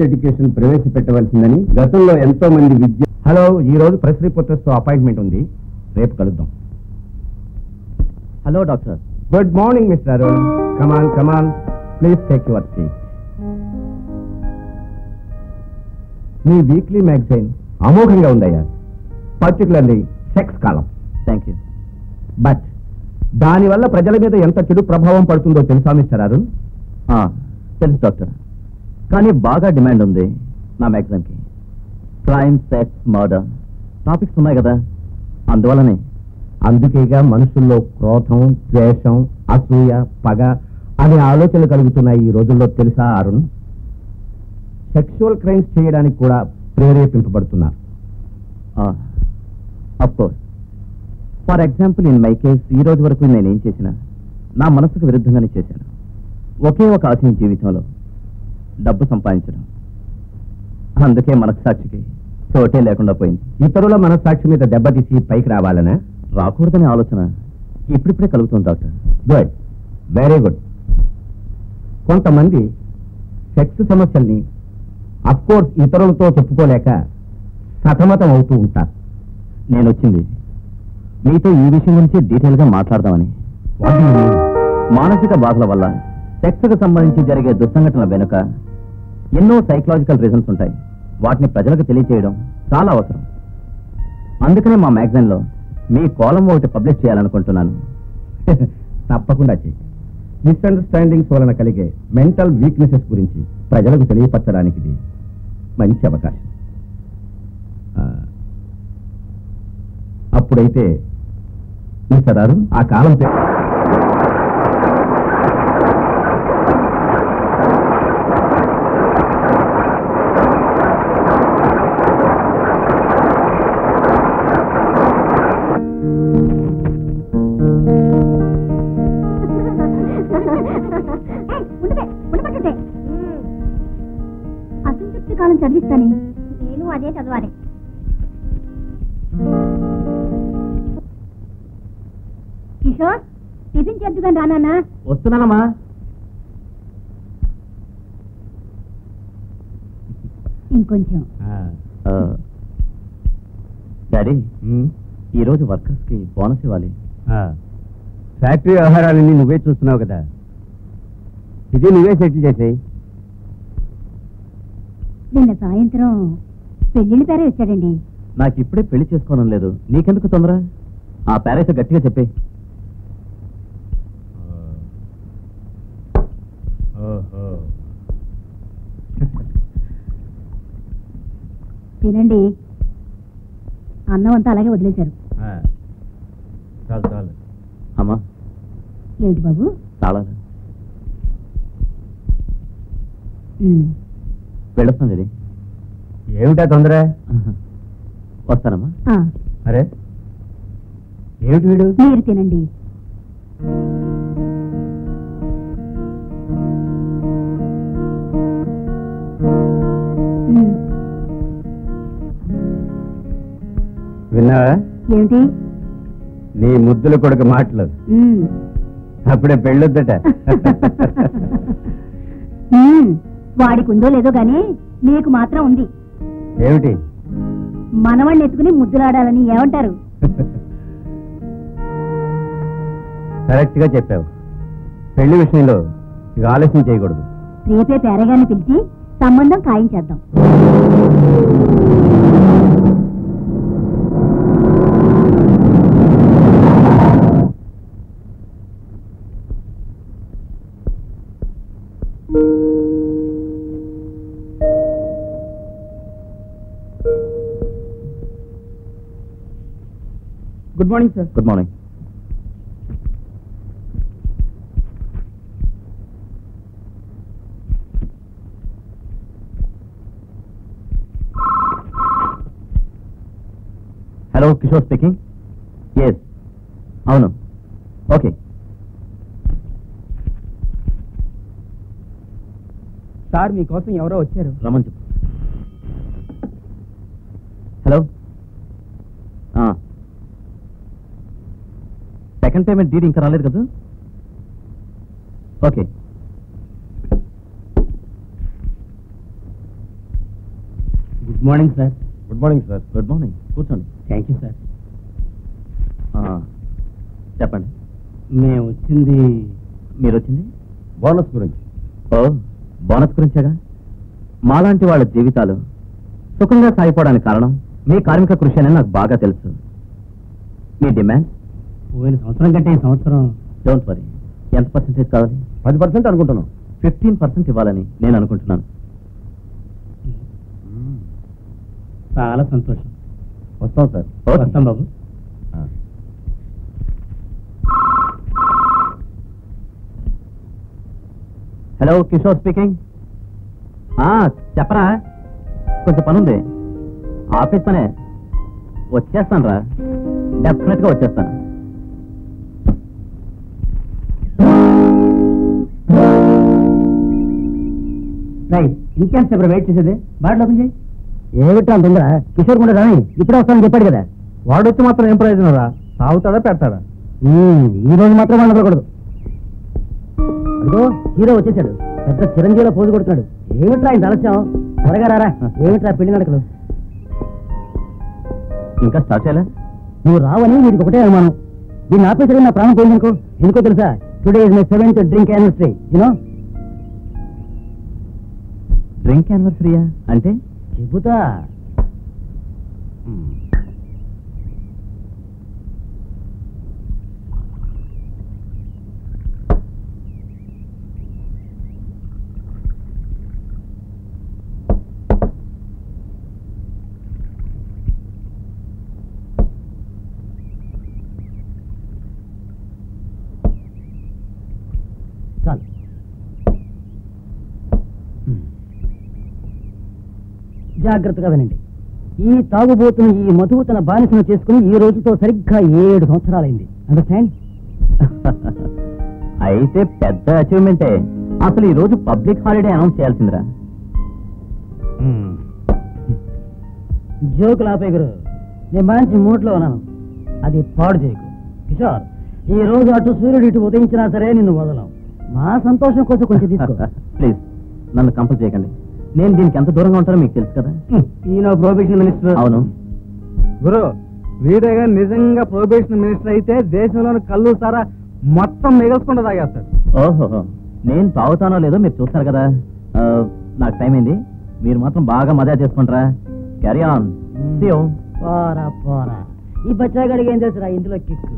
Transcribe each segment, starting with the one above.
Education ప్రవేశపెట్టవలసిందని గతంలో ఎంతో మంది విద్య. హలో, ఈ రోజు ప్రెస్ రిపోర్టర్స్ తో అపాయింట్మెంట్ ఉంది, రేపు కలుద్దాం. Hello doctor. Good morning mister Arun. Come on come on, please take your seat. మీ వీక్లీ మ్యాగజైన్ అమోఘంగా ఉందయ్యా, particularly sex column. Thank you. But దానివల్ల ప్రజల మీద ఎంత చెడు ప్రభావం పడుతుందో తెలుసా మిస్టర్ అరుణ్? తెలుసు డాక్టర్, కానీ బాగా డిమాండ్ ఉంది నా మ్యాగజైన్కి. క్రైమ్, సెక్స్, మర్డర్ టాపిక్స్ ఉన్నాయి కదా, అందువల్లనే. అందుకేగా మనుషుల్లో క్రోధం, ద్వేషం, అసూయ, పగ అనే ఆలోచనలు కలుగుతున్నాయి ఈ రోజుల్లో, తెలుసా అరుణ్? సెక్షువల్ క్రైమ్స్ చేయడానికి కూడా ప్రేరేపింపబడుతున్నారు. Of course. For example, in my case ఈ రోజు వరకు నేనేం చేసినా నా మనసుకు విరుద్ధంగానే చేశాను. ఒకే ఒక ఆశయం జీవితంలో, డబ్బు సంపాదించడం. అందుకే మనస్సాక్షికి చోటే లేకుండా పోయింది. ఇతరుల మనస్సాక్షి మీద దెబ్బతీసి పైకి రావాలనా? రాకూడదనే ఆలోచన ఇప్పుడిప్పుడే కలుగుతుంది డాక్టర్. Good, very good. కొంతమంది సెక్స్ సమస్యల్ని అఫ్కోర్స్ ఇతరులతో చెప్పుకోలేక సతమతం అవుతూ ఉంటారు. నేను వచ్చింది మీతో ఈ విషయం గురించి డీటెయిల్గా మాట్లాడదామని. మానసిక బాధల వల్ల సెక్స్కు సంబంధించి జరిగే దుస్సంఘటనల వెనుక ఎన్నో సైకలాజికల్ రీజన్స్ ఉంటాయి. వాటిని ప్రజలకు తెలియచేయడం చాలా అవసరం. అందుకనే మా మ్యాగజైన్లో మీ కాలం ఒకటి పబ్లిష్ చేయాలనుకుంటున్నాను. తప్పకుండా చెయ్యి. మిస్అండర్స్టాండింగ్స్ వలన కలిగే మెంటల్ వీక్నెసెస్ గురించి ప్రజలకు తెలియపరచడానికి ఇది మంచి అవకాశం. అప్పుడైతే మిస్టర్ అరుణ్, ఆ కాలం పేరు అసంతృప్తి కాలం చదివిస్తానే. నేను అదే చదవాలి. కిషోర్, టిఫిన్ చేద్దుగాని రానా? వస్తున్నానమ్మా. ఇంకొంచెం. డాడీ, ఈరోజు వర్కర్స్కి బోనస్ ఇవ్వాలి. ఫ్యాక్టరీ వ్యవహారాలన్నీ నువ్వే చూస్తున్నావు కదా, ఇది నువ్వే సెటిల్ చేసేయి. నిన్న సాయంత్రం పెళ్లిళ్ళ పేరే వచ్చాడండి. నాకు ఇప్పుడే పెళ్లి చేసుకోవడం లేదు, నీకెందుకు తొందర? ఆ పేరైతే గట్టిగా చెప్పే. తినండి, అన్నం అంతా అలాగే వదిలేశారు. చాలు చాలు. అమ్మా, ఏంటి బాబు? తాళాలు. వెళ్ళొస్తాను డాడీ. ఏమిటా తొందర? వస్తానమ్మా. అరే ఏమిటి వీడు? మీరు తినండి. విన్నావా? ఏమిటి? నీ ముద్దుల కొడుకు మాటలు. అప్పుడే పెళ్ళొద్దట. వాడికి ఉందో లేదో గాని నీకు మాత్రం ఉంది. ఏమిటి? మనవాడిని ఎత్తుకుని ముద్దులాడాలని. ఏమంటారు? కరెక్ట్ గా చెప్పావు. పెళ్లి విషయంలో ఇక ఆలస్యం చేయకూడదు. రేపే పేరగాన్ని పిలిచి సంబంధం ఖాయం చేద్దాం. Good morning sir. Good morning. Hello, Kishore speaking. Yes, అవును. ఓకే. సార్ మీకోసం ఎవరో వచ్చారు. రమణ్ చెప్పు. హలో, సెకండ్ పేమెంట్ డీడ్ ఇంకా రాలేదు కదా? Okay. Good morning sir. Good morning sir. Good morning, కూర్చోండి. Thank you sir. చెప్పండి. మేము వచ్చింది మీరు వచ్చింది బోనస్ గురించి. ఓ, బోనస్ గురించేగా. మాలాంటి వాళ్ళ జీవితాలు సుఖంగా సాగిపోవడానికి కారణం మీ కార్మిక కృషి అని నాకు బాగా తెలుసు. మీ డిమాండ్ పోయిన సంవత్సరం కంటే ఈ సంవత్సరం డోంట్ వరీ. ఎంత పర్సెంటేజ్ కావాలి? 10% అనుకుంటున్నాం. 15% ఇవ్వాలని నేను అనుకుంటున్నాను. చాలా సంతోషం. వస్తాం సార్. వస్తాం బాబు. Hello, Kishore speaking. చెప్పరా, కొంచెం పనుంది. ఆఫీస్ పనే. వచ్చేస్తాను రా, డెఫినెట్గా వచ్చేస్తాను. రైట్, ఇంకేం సేపు వెయిట్ చేసేది? బాటిల్ ఓపెన్ చేయి. ఏమిటా అంటుందా? కిషోర్ కూడా రాని ఇప్పుడే వస్తానని చెప్పాడు కదా. వాడు వచ్చి మాత్రం ఏం ప్రయోజనం రా? తాగుతాడా పెడతాడా? ఈ రోజు మాత్రం ఉండకూడదు. అదిగో హీరో వచ్చేసాడు. పెద్ద చిరంజీవిలో పోజు కొడుతున్నాడు. ఏమిట్రా ఇంత ఆలస్యం? త్వరగా రారా. ఏమిట్రా పెళ్లి నడకలు? ఇంకా స్టార్ట్ చేయాలా? నువ్వు రావని వీడికి ఒకటే అనుమానం. దీన్ని ఆపేసరికి నా ప్రాణం పోయిందనుకో. ఎందుకో తెలుసా? Today is my 7th drink anniversary. You know? Drink యానివర్సరీయా అంటే? చెబుతా. చాలు. జాగ్రత్తగా వినండి. ఈ తాగుబోతును, ఈ మధువు తన బానిసను చేసుకుని ఈ రోజుతో సరిగ్గా 7 సంవత్సరాలైంది. అండర్స్టాండ్? అయితే పెద్ద అచీవ్మెంటే. అసలు ఈ రోజు పబ్లిక్ హాలిడే అనౌన్స్ చేయాల్సిందిరా. జోకులు ఆపే గురు. నేను మంచి మూడ్లో ఉన్నాను. అది పాడు చేయకు. కిషోర్, ఈ రోజు అటు సూర్యుడు ఇటు ఉదయించినా సరే నిన్ను వదలం. మా సంతోషం కోసం కొంచెం తీసుకో. ప్లీజ్ నన్ను కంపల్ చేయకండి. నేను దీనికి ఎంత దూరంగా ఉంటానో మీకు తెలుసు కదా. ఈయన ప్రొహిబిషన్ మినిస్టర్. అవును. గురు, వీడేగా నిజంగా ప్రొహిబిషన్ మినిస్టర్ అయితే దేశంలోని కళ్ళు సారా మొత్తం మిగల్చుకుంటూ తాగేస్తాడు. ఓహో, నేను తాగుతానో లేదో మీరు చూస్తారు కదా. నాకు టైం అయింది. మీరు మాత్రం బాగా మజా చేసుకుంటారా. Carry on. పోరా పోరా. ఈ బచ్చాగడికి ఏం తెలుసురా ఇందులో కిక్కు?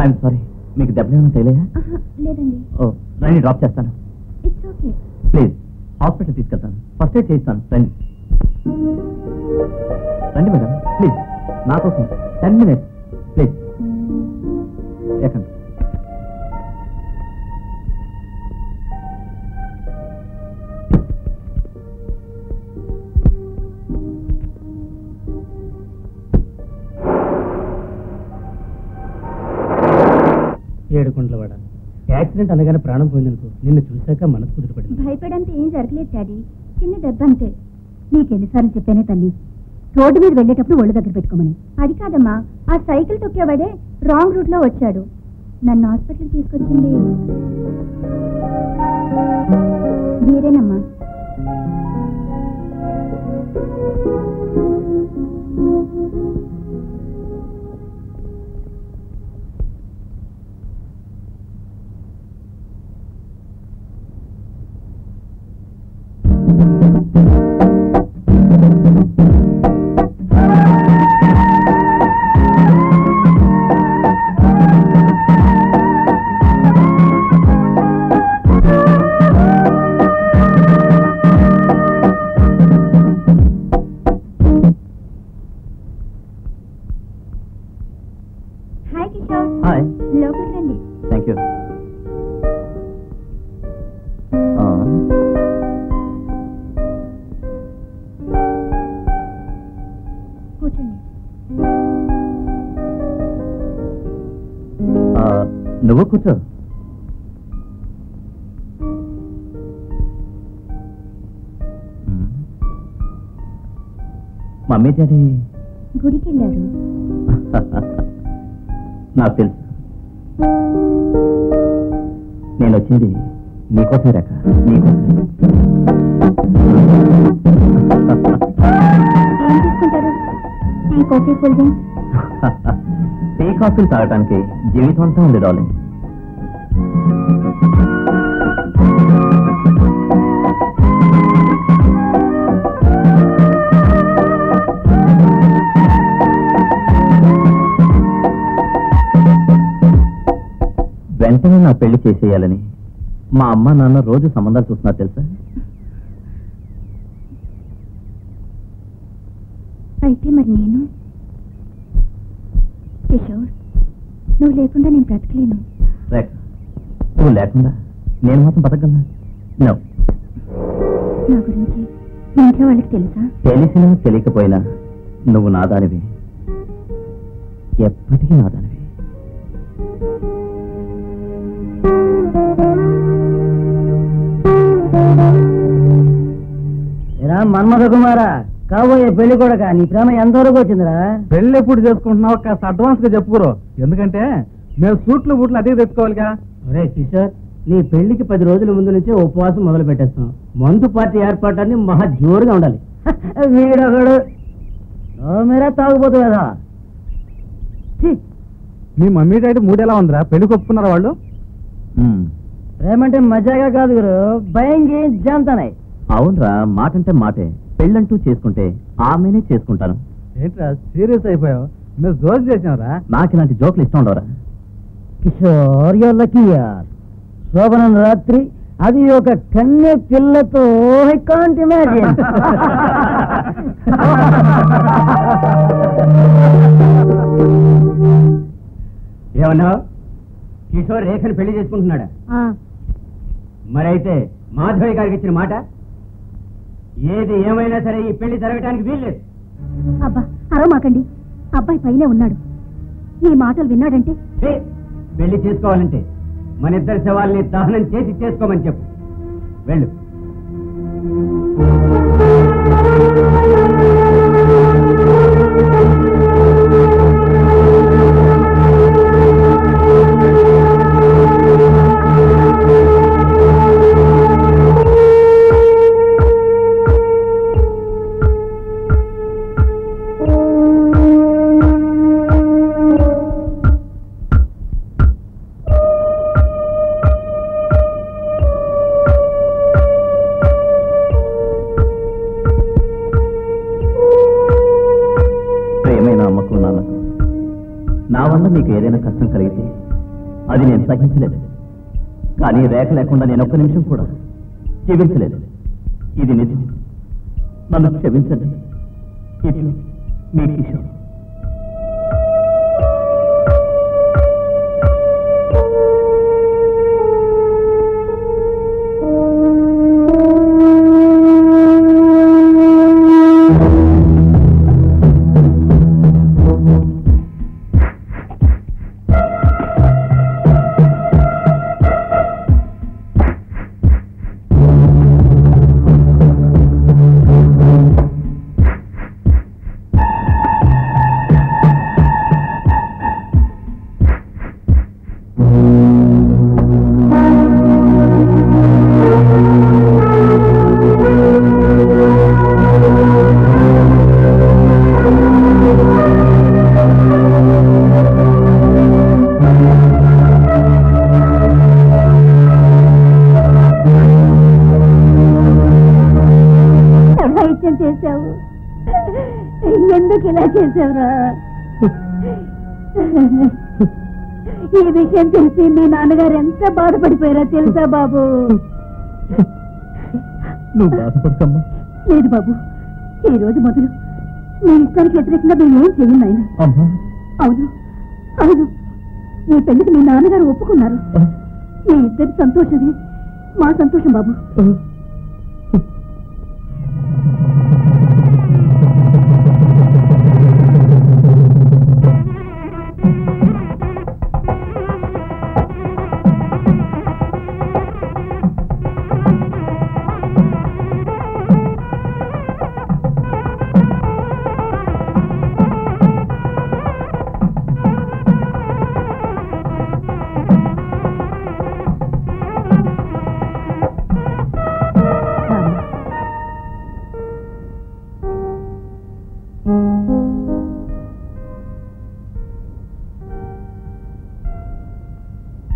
I'm sorry. మీకు దెబ్బలేమన్నా తగిలాయా? లేదండి. ఓ, రండి, డ్రాప్ చేస్తాను. It's okay. ప్లీజ్ హాస్పిటల్ తీసుకెళ్తాను. ఫస్ట్ ఎయిడ్ చేయిస్తాను. రండి రండి మేడం, ప్లీజ్ నా కోసం 10 minutes ప్లీజ్. ఎక్కండి. ఏడుకుంటలవాడ. యాక్సిడెంట్ అనగానే ప్రాణం పోయిందనుకో. నిన్ను చూశాక మనసు కుదుటపడింది. భయపడంత ఏం జరగలేదు డాడీ. చిన్న దెబ్బ అంతే. నీకెన్నిసార్లు చెప్పానే తల్లి, రోడ్డు మీద వెళ్ళేటప్పుడు ఒళ్ళు దగ్గర పెట్టుకోమని. అది కాదమ్మా, ఆ సైకిల్ తొక్కేవాడే రాంగ్ రూట్ లో వచ్చాడు. నన్ను హాస్పిటల్ తీసుకొచ్చింది మీరేనమ్మా. హాయ్ కిషోర్. హాయ్. లోపలికి రండి. Thank you. కూర్చోండి. నువ్వు కూర్చో. మమ్మీ డాడీ గుడికి వెళ్ళారు. నాకు తెలుసు. నేను వచ్చింది నీకోసం రేఖ, నీకోసం. ఏం తీసుకుంటారు? Tea, coffee, cool drinks? Tea కాఫీలు తాగటానికి జీవితం అంతా ఉంది డార్లింగ్. వెంటనే నా పెళ్లి చేసేయాలని మా అమ్మ నాన్న రోజు సంబంధాలు చూస్తున్నారు తెలుసా? అయితే మరి నేను? కిషోర్, నువ్వు లేకుండా నేను బ్రతకలేను. రేఖ, నువ్వు లేకుండా నేను మాత్రం బతకగలనా? నో. నా గురించి మీ ఇంట్లో వాళ్ళకి తెలుసా? తెలిసినా తెలియకపోయినా నువ్వు నాదానివి, ఎప్పటికీ నాదానివి. మన్మథ కుమారా, కాబోయే పెళ్లి కొడక, నీ ప్రేమ ఎంతవరకు వచ్చిందిరా? పెళ్లి ఎప్పుడు చేసుకుంటున్నావు కాస్త అడ్వాన్స్ గా చెప్పుకోరు, ఎందుకంటే మేము సూట్లు బూట్లు అదే తెచ్చుకోవాలిగా. ఒరే కిషోర్, నీ పెళ్లికి 10 రోజుల ముందు నుంచే ఉపవాసం మొదలు పెట్టేస్తాం. మందు పార్టీ ఏర్పాటాన్ని మహా జోరుగా ఉండాలి. వీడొకడు మీరా తాగుపోతు కదా. మీ మమ్మీ డాడీ మూడు ఎలా ఉందిరా? పెళ్లి ఒప్పుకున్నారా వాళ్ళు? ప్రేమంటే మజాగా కాదు గురు, భయంకి జాంతానాయి. అవునరా, మాటంటే మాటే. పెళ్ళంటూ చేసుకుంటే ఆమెనే చేసుకుంటాను. ఏంట్రా సీరియస్ అయిపోయావు? మేము జోక్ చేసాంరా. నాకు ఇలాంటి జోకులు ఇష్టం ఉండవరా? కిషోర్, యువర్ లక్కీ యార్. శోభనం రాత్రి, అది ఒక కన్య పిల్లతో. I can't imagine. ఏమన్నా? కిషోర్ రేఖను పెళ్లి చేసుకుంటున్నాడా? మరైతే మాధవి గారికి ఇచ్చిన మాట ఏది ఏమైనా సరే ఈ పెళ్లి జరగడానికి వీల్లేదు. అబ్బా అరవమాకండి, అబ్బాయి పైనే ఉన్నాడు. ఈ మాటలు విన్నాడంటే పెళ్లి చేసుకోవాలంటే మన ఇద్దరి శవాల్ని దహనం చేసి చేసుకోమని చెప్పు. వెళ్ళు. నా వల్ల మీకు ఏదైనా కష్టం కలిగితే అది నేను సహించలేదు, కానీ రేఖ లేకుండా నేను ఒక్క నిమిషం కూడా జీవించలేదు. ఇది నిజం, నన్ను క్షమించండి. ఇట్లు మీ కిషోర్. ఎందుకు ఇలా చేసావురా? ఈ విషయం తెలిసి మీ నాన్నగారు ఎంత బాధపడిపోయారో తెలుసా బాబు? నువ్వు బాధపడకమ్మా. లేదు బాబు, ఈ రోజు మొదలు మీ ఇష్టానికి వ్యతిరేకంగా మేము ఏం చెయ్యండి ఆయన. అవును అవును, మీ పెళ్లికి మీ నాన్నగారు ఒప్పుకున్నారు. మీ ఇద్దరి సంతోషమే మా సంతోషం బాబు.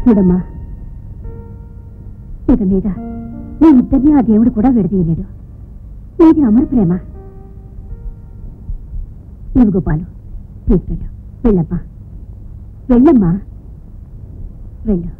చూడమ్మా, ఇక మీద మీ ఇద్దరిని ఆ దేవుడు కూడా విడదీయలేడు. నీది అమర ప్రేమ. ఇవి గోపాలు, తీసుకెళ్ళు. వెళ్ళమ్మా, వెళ్ళమ్మా, వెళ్ళు.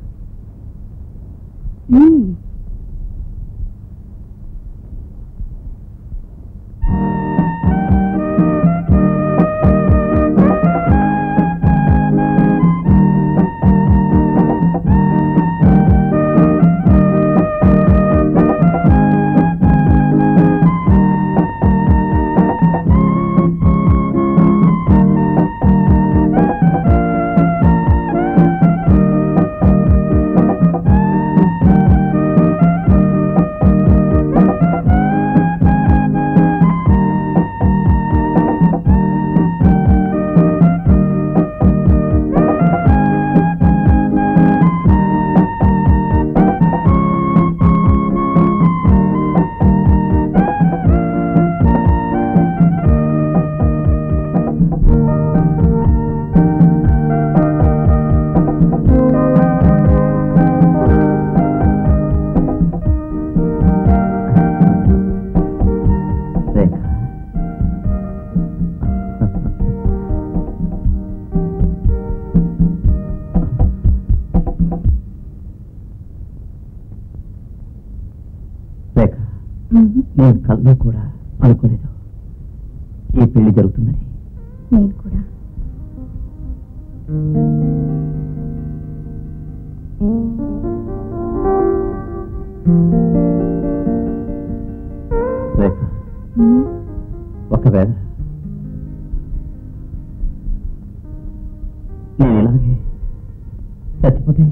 నేను కల్లో కూడా అనుకోలేదు ఈ పెళ్లి జరుగుతుందని. నేను కూడా. రేఖ, ఒకవేళ నేను ఇలాగే చచ్చిపోతే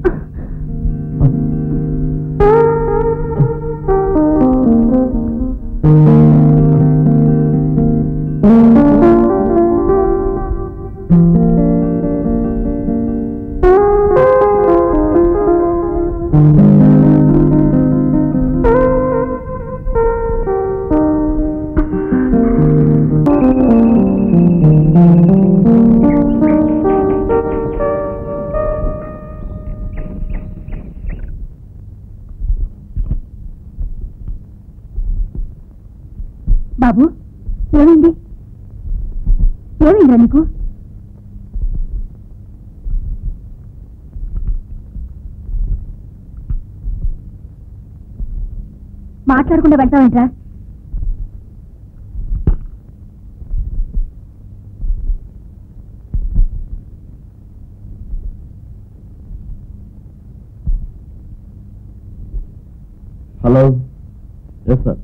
బాబు, ఏమైంది? ఏమైందిరా నీకు? మాట్లాడకుండా వెళ్తావేంట్రా? Hello. Yes sir,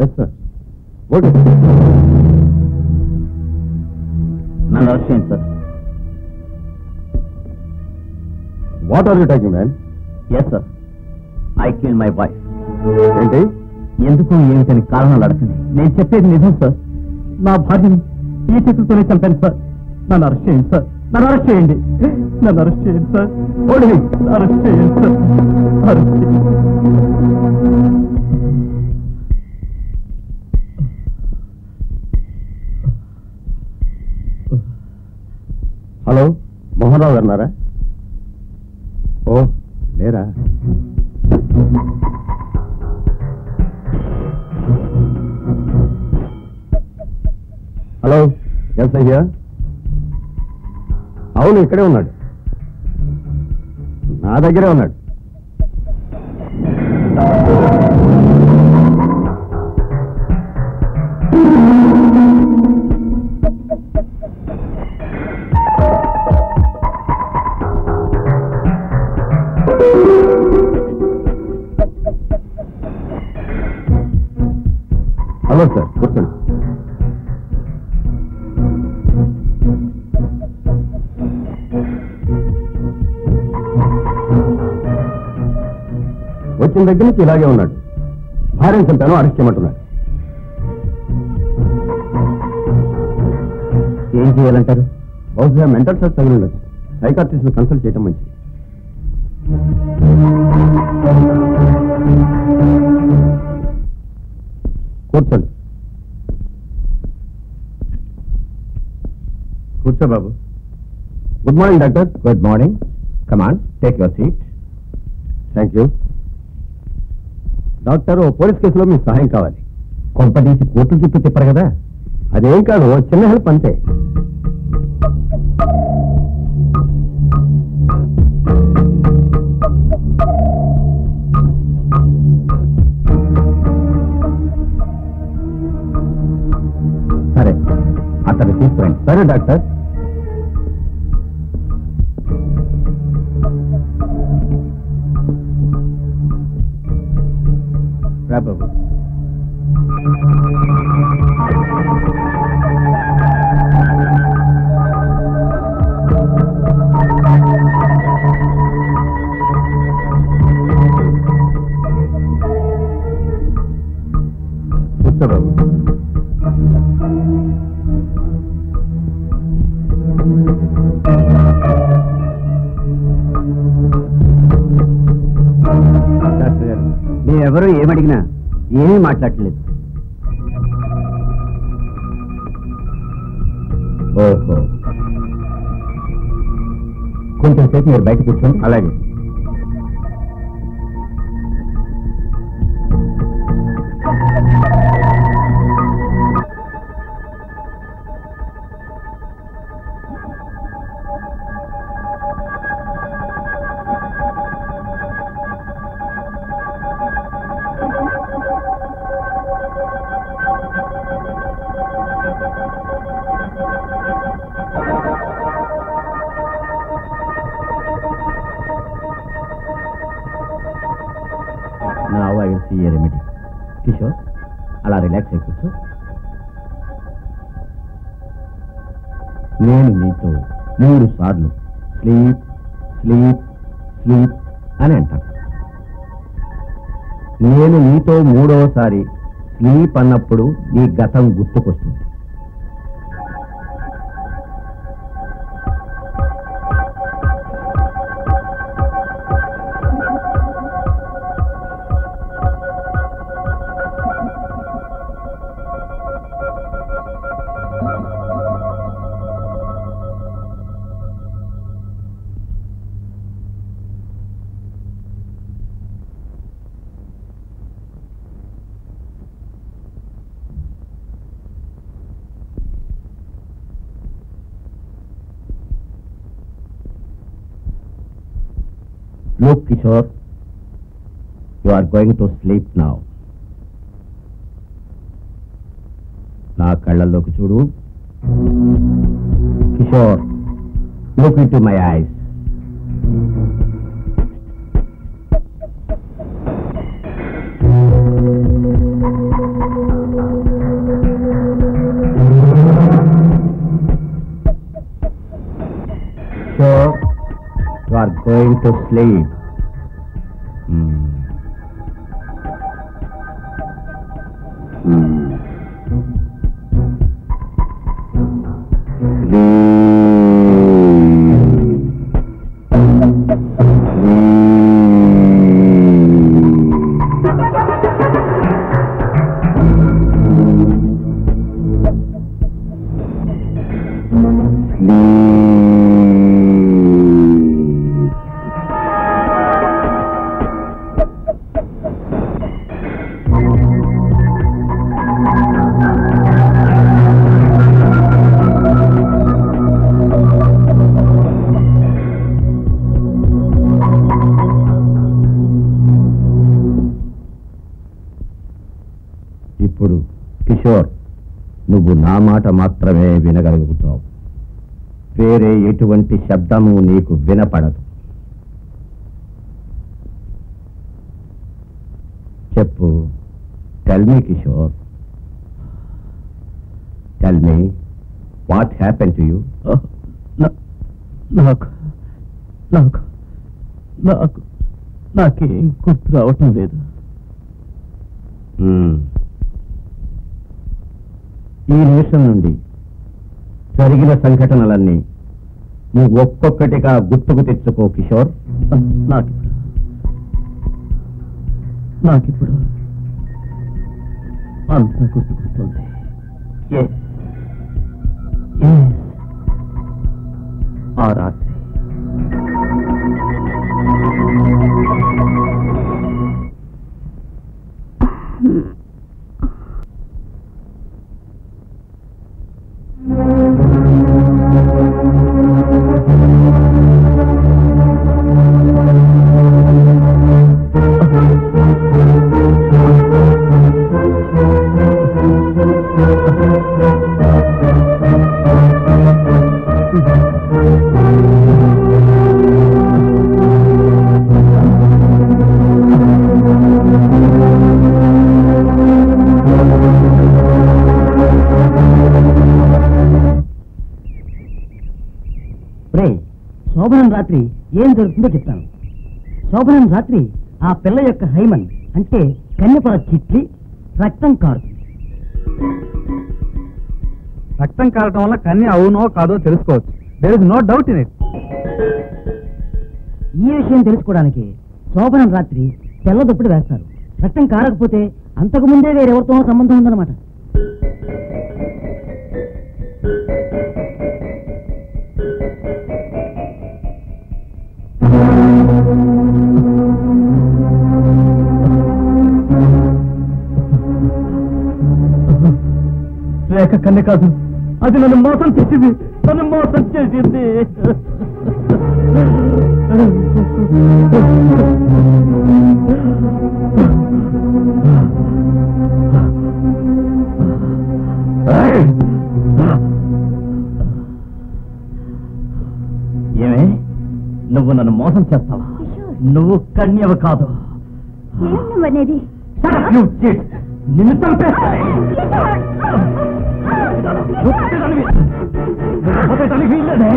yes sir. Okay. నన్ను అరెస్ట్ చేయండి sir. What are you talking man? Yes sir, I kill my wife. ఏంటి? ఎందుకు ఏమిటని కారణాలు అడగండి. నేను చెప్పేది నిజం సార్. నా భార్యని ఈ చేతులతోనే చంపాను సార్. నన్ను అరెస్ట్ చేయండి సార్. నన్ను అరెస్ట్ చేయండి. నన్ను అరెస్ట్ చేయండి సార్. అరెస్ట్ చేయండి సార్. అరెస్ట్ చేయండి. హలో, మోహన్ రావు గారున్నారా? ఓ, లేరా? హలో, ఎస్ అయ్యా. అవును, ఇక్కడే ఉన్నాడు. నా దగ్గరే ఉన్నాడు. హలో సార్, కూర్చోండి. వచ్చిన దగ్గర నుంచి ఇలాగే ఉన్నాడు. భార్యను చంపాను, అరెస్ట్ చేయమంటున్నాడు. ఏం చేయాలంటారు? బహుశా మెంటల్ స్ట్రెస్ తగిలి ఉండొచ్చు. సైకాట్రిస్ట్ని కన్సల్ట్ చేయడం మంచిది. కూర్చోండి. కూర్చో బాబు. Good morning doctor. Good morning. Come on take your seat. Thank you doctor. ఓ పోలీస్ కేసులో మీ సహాయం కావాలి. కొంపదీసి కోర్టు చుట్టూ తిప్పరు కదా. అదేం కాదు, చిన్న హెల్ప్ అంతే. సరే అతను తీసుకురండి. సరే డాక్టర్. రా బాబు. కూర్చో బాబు. డాక్టర్ గారు, మీరెవరూ ఏమడిగినా ఏమీ మాట్లాడలేదు. ఓహో, కొంచెం సేపు మీరు బయట కూర్చోండి. అలాగే. Now I will see a remedy. Kishore, అలా రిలాక్స్ అయి కూర్చో. నేను నీతో 3 సార్లు స్లీప్ స్లీప్ స్లీప్ అని అంటాను. నేను నీతో 3వసారి స్లీప్ అన్నప్పుడు నీ గతం గుర్తుకొస్తుంది. Look, Kishore, you are going to sleep now. నా కళ్ళల్లోకి చూడు. Kishore, look into my eyes. Kishore, you are going to sleep. ఇప్పుడు కిషోర్, నువ్వు నా మాట మాత్రమే వినగలుగుతావు. వేరే ఎటువంటి శబ్దము నీకు వినపడదు. చెప్పు. Tell me Kishore, tell me what happen to you. నాకేం గుర్తు రావటం లేదు. ఈ నిమిషం నుండి జరిగిన సంఘటనలన్నీ నువ్వు ఒక్కొక్కటిగా గుర్తుకు తెచ్చుకో కిషోర్. నాకిప్పుడు అంతా గుర్తుకొస్తుంది. ఆ రాత్రి శోభనం రాత్రి ఏం జరుగుతుందో చెప్తాను. శోభనం రాత్రి ఆ పిల్ల యొక్క హైమన్ అంటే కన్యపొర చిట్లి రక్తం కారుతుంది. రక్తం కారటం వల్ల కన్య అవునో కాదో తెలుసుకోవచ్చు. There is no doubt in it. ఈ విషయం తెలుసుకోవడానికి శోభనం రాత్రి తెల్ల దుప్పటి వేస్తారు. రక్తం కారకపోతే అంతకు ముందే వేరెవరితోనో సంబంధం ఉందన్నమాట. రేఖ కన్య కాదు, అది నన్ను మోసం చేసింది, నన్ను మోసం చేసింది. ఏమే, నువ్వు నన్ను మోసం చేస్తావా? నువ్వు కన్యవ కాదు. అనేది నిన్ను చంపేస్తా. వీల్లేదే.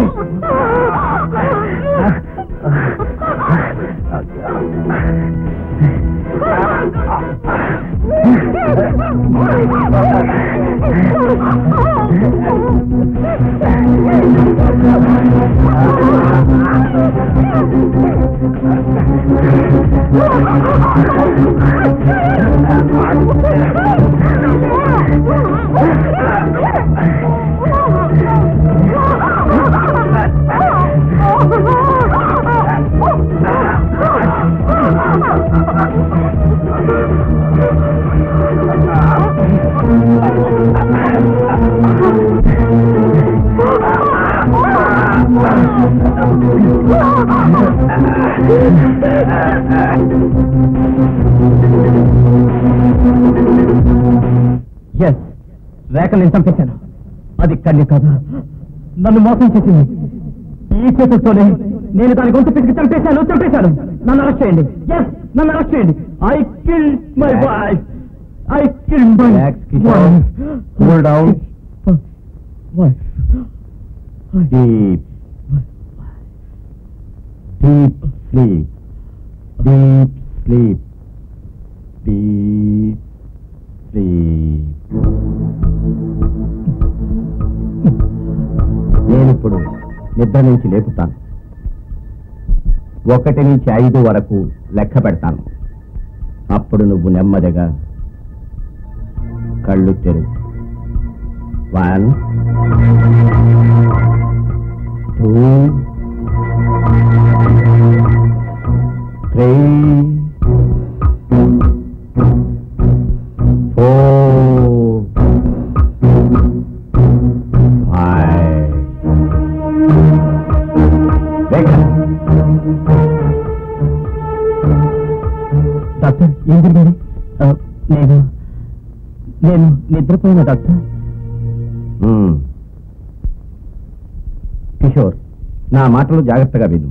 రేఖ నేను చంపేశాను. అది కన్య కాదు, నన్ను మోసం చేసింది. ఈ చేతులతోనే నేను దాని గొంతు పిసికి చంపేశాను. నన్ను అరెస్ట్ చేయండి. నన్ను అరెస్ట్ చేయండి. I kill my wife. I kill my wife. Cool down. Deep sleep. Deep sleep. Deep sleep. నేనిప్పుడు నిద్ర నుంచి లేపుతాను. 1 నుంచి 5 వరకు లెక్క పెడతాను. అప్పుడు నువ్వు నెమ్మదిగా కళ్ళు తెరువు. 1 2 3 4 డాక్టర్, ఏం జరిగింది? నేను నిద్రపోయినా డాక్టర్. కిషోర్, నా మాటలు జాగ్రత్తగా విను.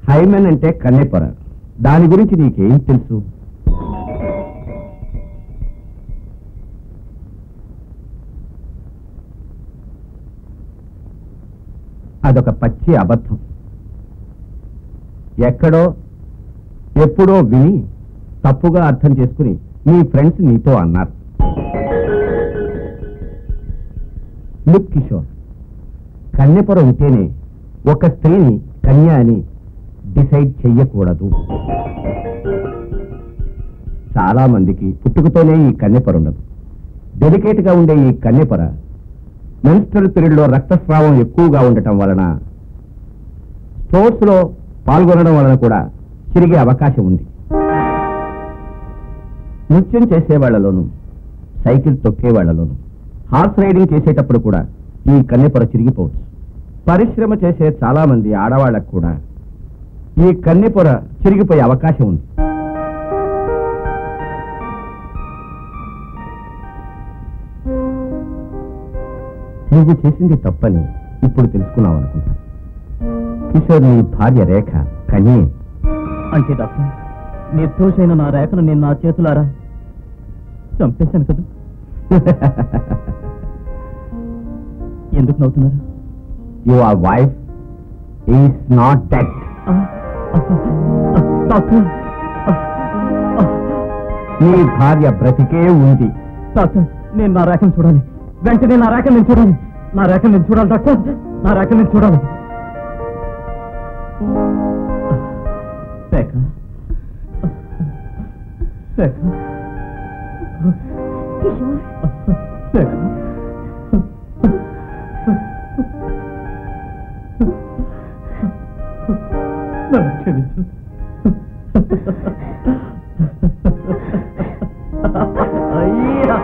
హైమెన్ అంటే కన్నెపొర. దాని గురించి నీకేం తెలుసు? అదొక పచ్చి అబద్ధం. ఎక్కడో ఎప్పుడో విని తప్పుగా అర్థం చేసుకుని నీ ఫ్రెండ్స్ నీతో అన్నారు. లుక్ కిషోర్, కన్యపొర ఉంటేనే ఒక స్త్రీని కన్య అని డిసైడ్ చెయ్యకూడదు. చాలా మందికి పుట్టుకతోనే ఈ కన్యపొర ఉండదు. డెలికేట్ గా ఉండే ఈ కన్యపొర మెన్స్ట్రల్ పీరియడ్ లో రక్తస్రావం ఎక్కువగా ఉండటం వలన, స్పోర్ట్స్ లో పాల్గొనడం వలన కూడా చిరిగే అవకాశం ఉంది. నృత్యం చేసేవాళ్లలోనూ, సైకిల్ తొక్కేవాళ్లలోనూ, హార్స్ రైడింగ్ చేసేటప్పుడు కూడా ఈ కన్నెపొర చిరిగిపోవచ్చు. పరిశ్రమ చేసే చాలా మంది ఆడవాళ్లకు కూడా ఈ కన్నెపొర చిరిగిపోయే అవకాశం ఉంది. నువ్వు చేసింది తప్పని ఇప్పుడు తెలుసుకున్నావు అనుకుంటా. కిషోర్, నీ భార్య రేఖ కన్యే. అంటే డాక్టర్, నిర్దోషైన నా రేఖను నేను నా చేతులారా చంపేశాను కదా. ఎందుకు నవ్వుతున్నారు? You or wife is not dead. Doctor, నీ భార్య బ్రతికే ఉంది. డాక్టర్, నేను నా రేఖను చూడాలి. వెంటనే నా రేఖను నేను చూడాలి. నా రేఖను నేను చూడాలి డాక్టర్. నా రేఖను నేను చూడాలి. రేఖ, రేఖ, రేఖ, నన్ను క్షమించు. అయ్యా,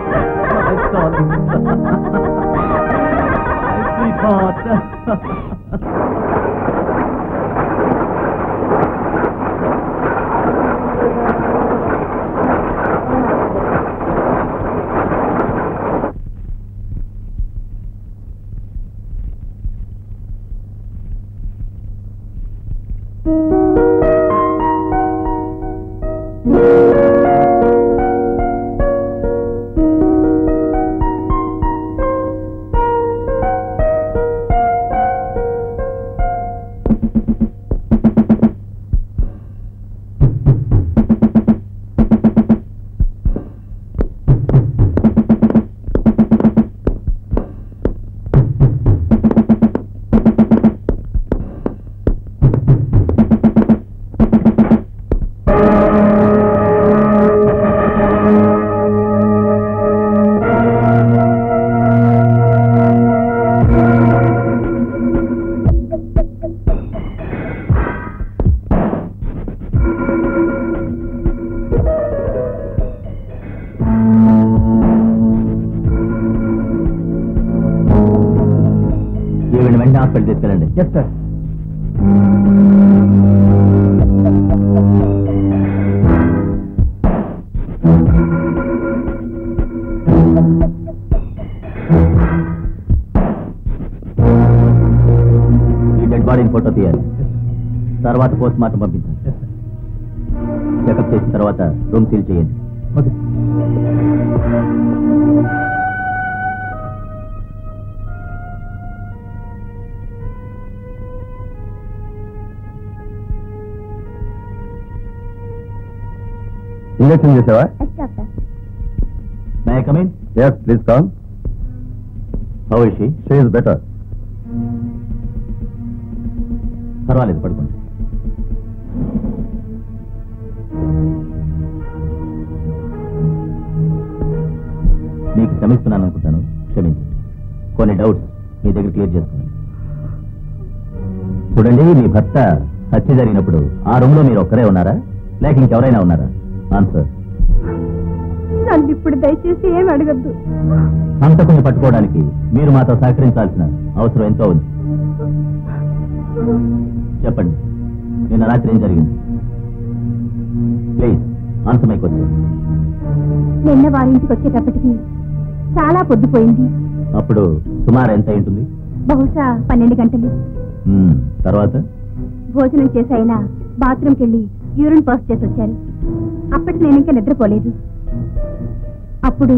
హాస్పిటల్ తీసుకెళ్ళండి. Yes sir. ఈ డెడ్ బాడీని ఫోటో తీయాలి. తర్వాత పోస్ట్ మార్టం పంపించాలి. చెకప్ చేసిన తర్వాత రూమ్ సీల్ చేయండి. ఓకే. ఇంజెక్షన్ చేసావా? May I come in? yes, please come. How is she? she is better. పర్వాలేదు, పడుకోండి. మీకు క్షమిస్తున్నాను అనుకుంటాను, క్షమించండి. కొన్ని డౌట్స్ మీ దగ్గర క్లియర్ చేసుకోవాలి. చూడండి, మీ భర్త హత్య జరిగినప్పుడు ఆ రూమ్ లో మీరు ఒక్కరే ఉన్నారా, లేక ఇంకెవరైనా ఉన్నారా? ఆన్సర్. నన్ను ఇప్పుడు దయచేసి ఏం అడగద్దు. హంతకుని పట్టుకోవడానికి మీరు మాతో సహకరించాల్సిన అవసరం ఎంతో ఉంది. చెప్పండి, నిన్న రాత్రి ఏం జరిగింది? Please answer my question. నిన్న వారింటికి వచ్చేటప్పటికి చాలా పొద్దుపోయింది. అప్పుడు సుమారు ఎంత ఉంటుంది? బహుశా 12 గంటలు. తర్వాత భోజనం చేసి అయినా బాత్రూమ్కి వెళ్ళి యూరిన్ పాస్ చేసి వచ్చారు. అప్పటికి నేను ఇంకా నిద్రపోలేదు. అప్పుడు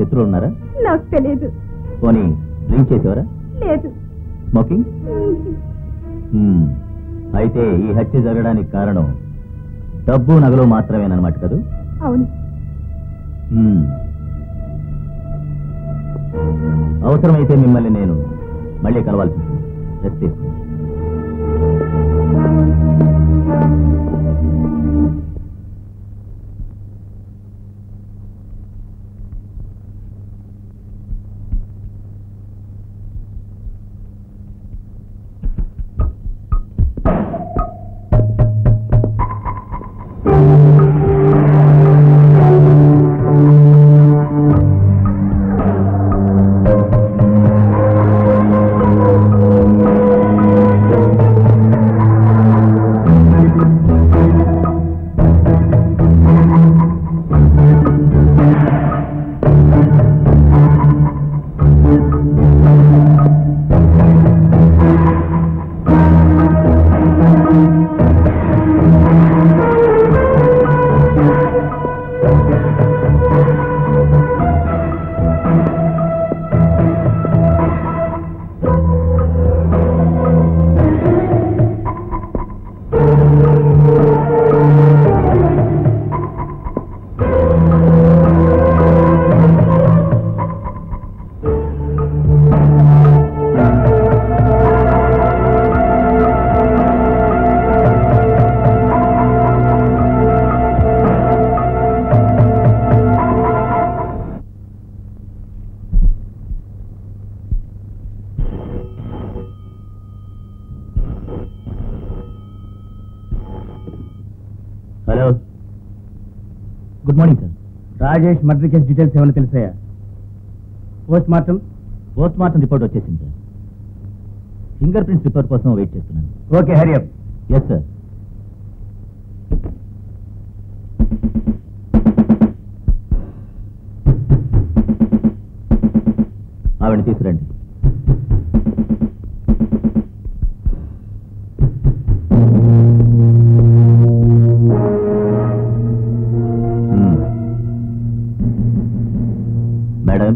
శత్రువులు ఉన్నారా? నాకు తెలియదు. పోనీ డ్రింక్ చేసేవారా? లేదు. స్మోకింగ్? అయితే ఈ హత్య జరగడానికి కారణం డబ్బు నగలు మాత్రమేనమాట కదా? అవును. అవసరమైతే మిమ్మల్ని నేను మళ్ళీ కలవాల్సి ఉంటుంది. రెస్ట్ తీసుకో. Hello, good morning sir. Rajesh murder case details ఏమైనా తెలిసాయా? పోస్ట్ మార్టం రిపోర్ట్ వచ్చేసింది సార్. ఫింగర్ ప్రింట్స్ రిపోర్ట్ కోసం వెయిట్ చేస్తున్నాను. Okay, hurry up. Yes sir. ఆవిడని తీసుకురండి. మేడం,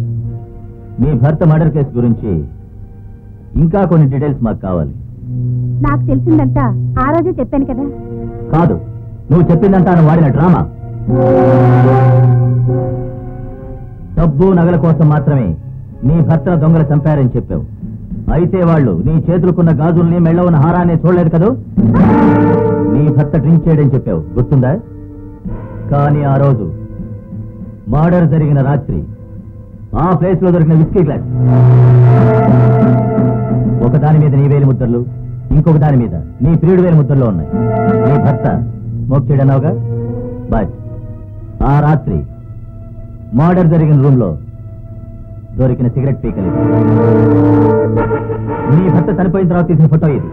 మీ భర్త మర్డర్ కేసు గురించి ఇంకా కొన్ని డీటెయిల్స్ మాకు కావాలి. నాకు తెలిసిందంతా ఆ రోజే చెప్పాను కదా. కాదు, నువ్వు చెప్పిందంతా నువ్వు వాడిన డ్రామా. డబ్బు నగల కోసం మాత్రమే నీ భర్త దొంగలు చంపారని చెప్పావు. అయితే వాళ్ళు నీ చేతులకున్న గాజుల్ని, మెళ్ళ ఉన్న హారాన్ని చూడలేదు కదూ. నీ భర్త డ్రింక్ చేయడని చెప్పావు, గుర్తుందా? కానీ ఆ రోజు మర్డర్ జరిగిన రాత్రి ఆ ప్లేస్ లో దొరికిన విస్కీ గ్లాస్, ఒకదాని మీద నీ వేలి ముద్రలు, ఇంకొక దాని మీద నీ ప్రియుడి వేలి ముద్రలో ఉన్నాయి. నీ భర్త స్మోక్ చేయడన్నావుగా. బట్ ఆ రాత్రి మర్డర్ జరిగిన రూమ్ లో దొరికిన సిగరెట్ పీకలేదు. నీ భర్త చనిపోయిన తర్వాత తీసిన ఫోటో ఇది.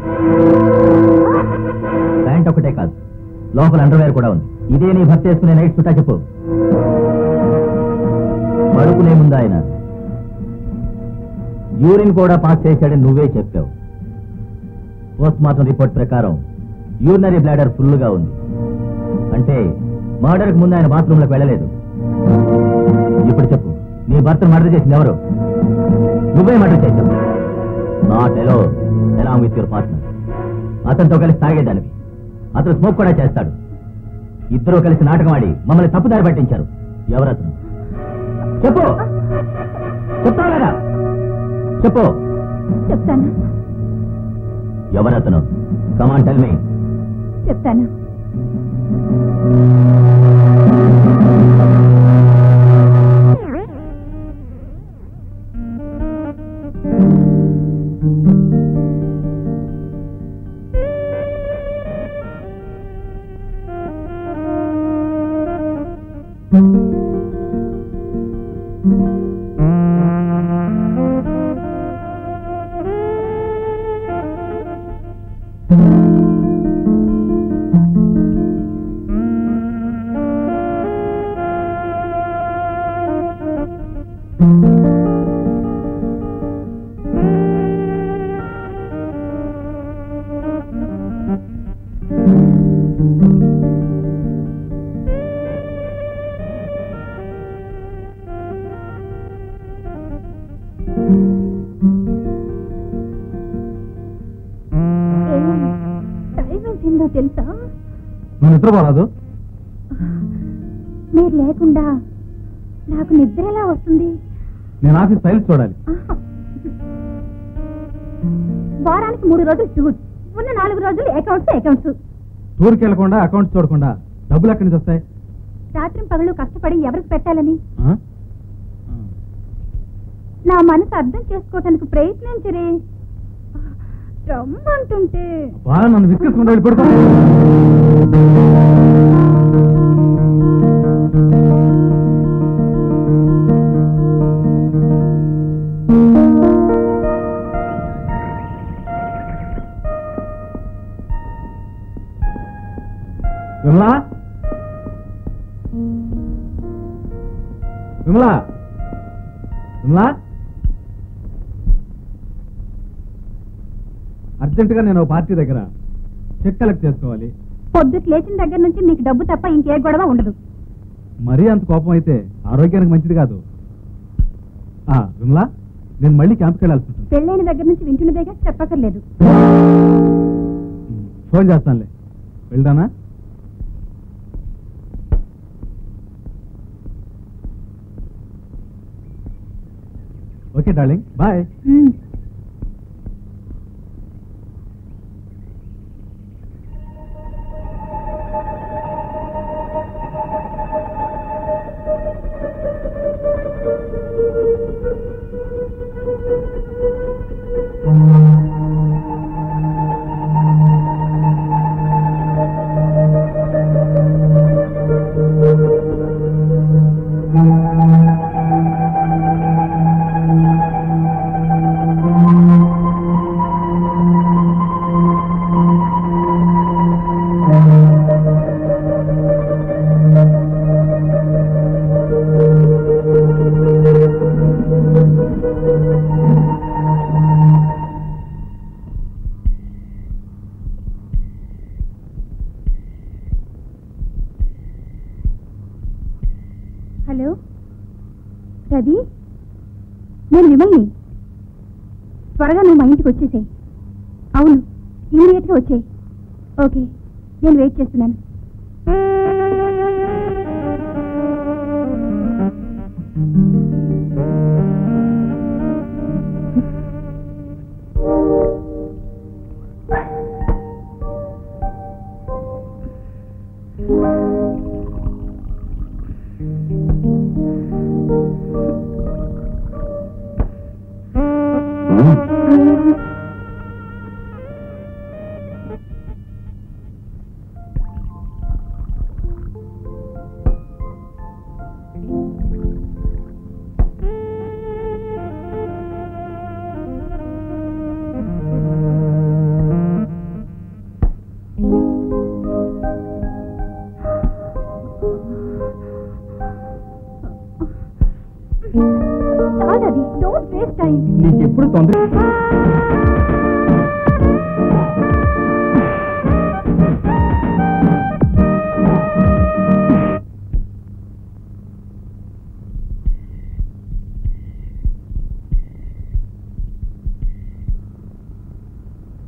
ప్యాంట్ ఒకటే కాదు, లోపల అండర్వేర్ కూడా ఉంది. ఇదే నీ భర్త వేసుకునే నైట్ సుట్టా చెప్పు. పడుకునే ముందు ఆయన యూరిన్ కూడా పాస్ చేశాడని నువ్వే చెప్పావు. పోస్ట్ మార్టం రిపోర్ట్ ప్రకారం యూరినరీ బ్లాడర్ ఫుల్గా ఉంది. అంటే మర్డర్కి ముందు ఆయన బాత్రూంలోకి వెళ్ళలేదు. ఇప్పుడు చెప్పు, నీ భర్తను మర్డర్ చేసింది ఎవరు? నువ్వే మర్డర్ చేశావు. Not alone, along with your partner. అతనితో కలిసి తాగేదానివి. అతను స్మోక్ కూడా చేస్తాడు. ఇద్దరూ కలిసి నాటకం ఆడి మమ్మల్ని తప్పుదారి పట్టించారు. ఎవరతను? చెప్పు. చెప్తావు కదా? చెప్పు. చెప్తాను. ఎవరతను? Come on tell me. చెప్తాను. టైం ఎంతో తెలుసా? నువ్వు నిద్రపోరాదు. మీరు లేకుండా నాకు నిద్ర ఎలా వస్తుంది? నేను ఆఫీస్ ఫైల్స్ చూడాలి. వారానికి 3 రోజులు టూర్, ఉన్న 4 రోజులు అకౌంట్స్. టూర్కి వెళ్లకుండా అకౌంట్స్ చూడకుండా డబ్బులు ఎక్కడి నుంచి వస్తాయి? రాత్రి పగలు కష్టపడి ఎవరికి పెట్టాలని ఆ? నా మనసు అర్థం చేసుకోవటానికి ప్రయత్నించరే. రమ్మంటుంటే బాగా నన్ను విసిగేసుకుంటూ వెళ్ళి పడుకో. విమలా, విమలా, విమలా, అర్జెంటుగా నేను పార్టీ దగ్గర చెక్ కలెక్ట్ చేసుకోవాలి. పొద్దుకు లేచిన దగ్గర నుంచి మీకు డబ్బు తప్ప ఇంకే గొడవ ఉండదు. మరీ అంత కోపం అయితే ఆరోగ్యానికి మంచిది కాదు. విమలా, నేను మళ్ళీ క్యాంప్కి వెళ్ళాల్సి ఉంటుంది. పెళ్ళైన దగ్గర నుంచి వింటున్నదేగా, చెప్పక్కర్లేదు. ఫోన్ చేస్తానులే. వెళ్దానా? Okay darling, bye. Hello Ravi, నేను విమల్ని. త్వరగా నువ్వు మా ఇంటికి వచ్చేసేయి. అవును, ఇమీడియట్గా వచ్చేయి. ఓకే, నేను వెయిట్ చేస్తున్నాను. నీకెప్పుడు తొందర.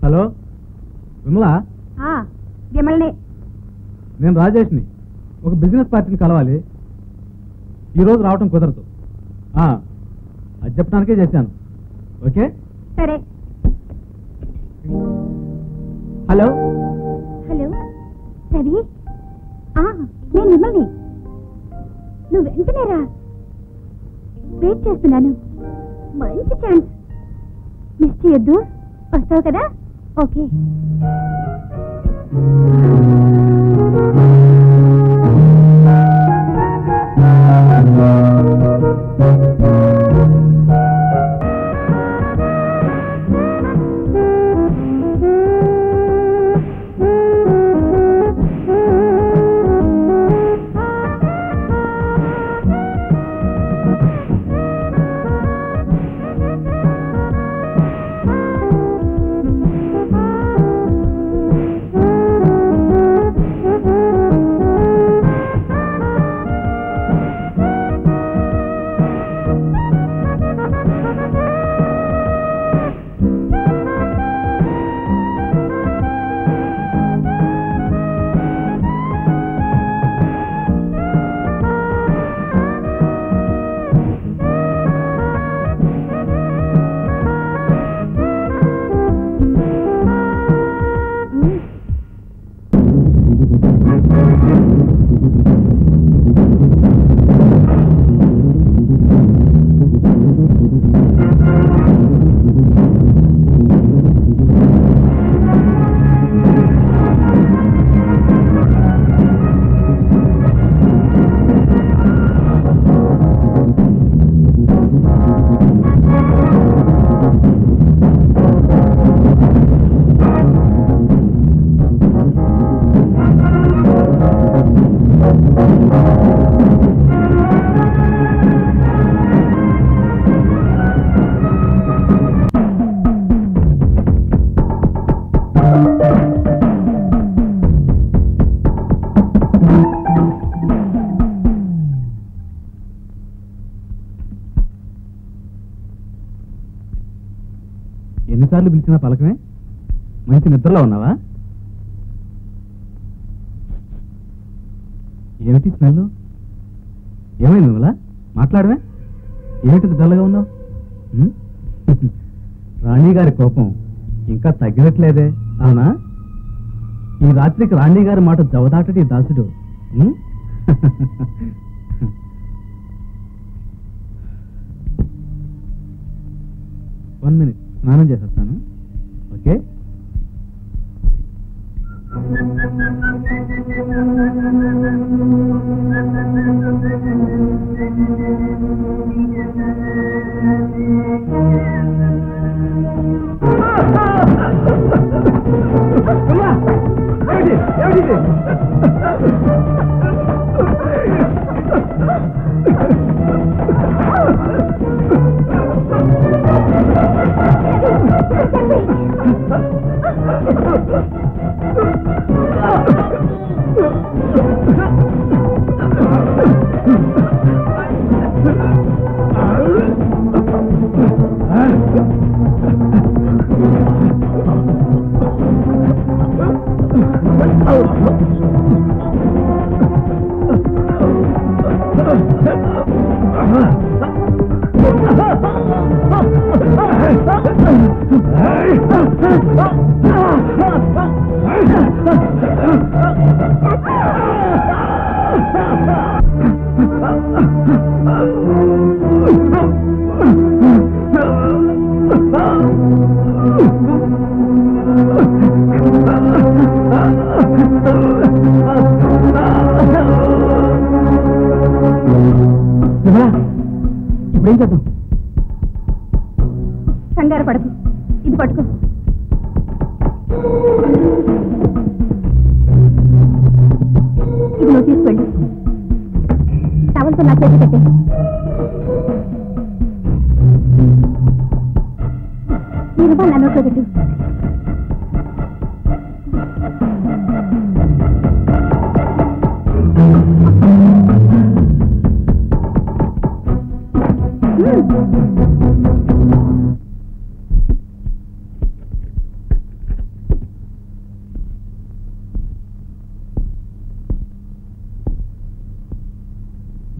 హలో విమలా, విమల్నే. నేను రాజేష్ని. ఒక బిజినెస్ పార్టీని కలవాలి. ఈరోజు రావటం కుదరదు. అది చెప్పడానికే చేశాను. ఓకే, సరే. హలో హలో రవి, నేను విమల్ని. నువ్వు వెంటనే రా, వెయిట్ చేస్తున్నాను. మంచి ఛాన్స్ మిస్ చేయొద్దు. వస్తావు కదా? ఓకే. ఎన్నిసార్లు పిలిచినా పలకమే? మంచి నిద్రలో ఉన్నావా? ఏమిటి స్మెల్? ఏమైంది నువ్వులా? మాట్లాడమే? ఏమిటి డల్గా ఉన్నావు? రాణి గారి కోపం ఇంకా తగ్గినట్లేదే, అవునా? ఈ రాత్రికి రాణి గారి మాట జవదాటటి దాసుడు. 1 minute, స్నానం చేసేస్తాను. ఓకే? ఇప్పుడేం చేద్దాం? కంగారు పడకు, ఇది పట్టుకో. ఇది నువ్వు తీసుకెళ్ళు. టవల్తో నా చేతి పెట్టే. నీ రూపాయలు నా నోట్లో పెట్టు.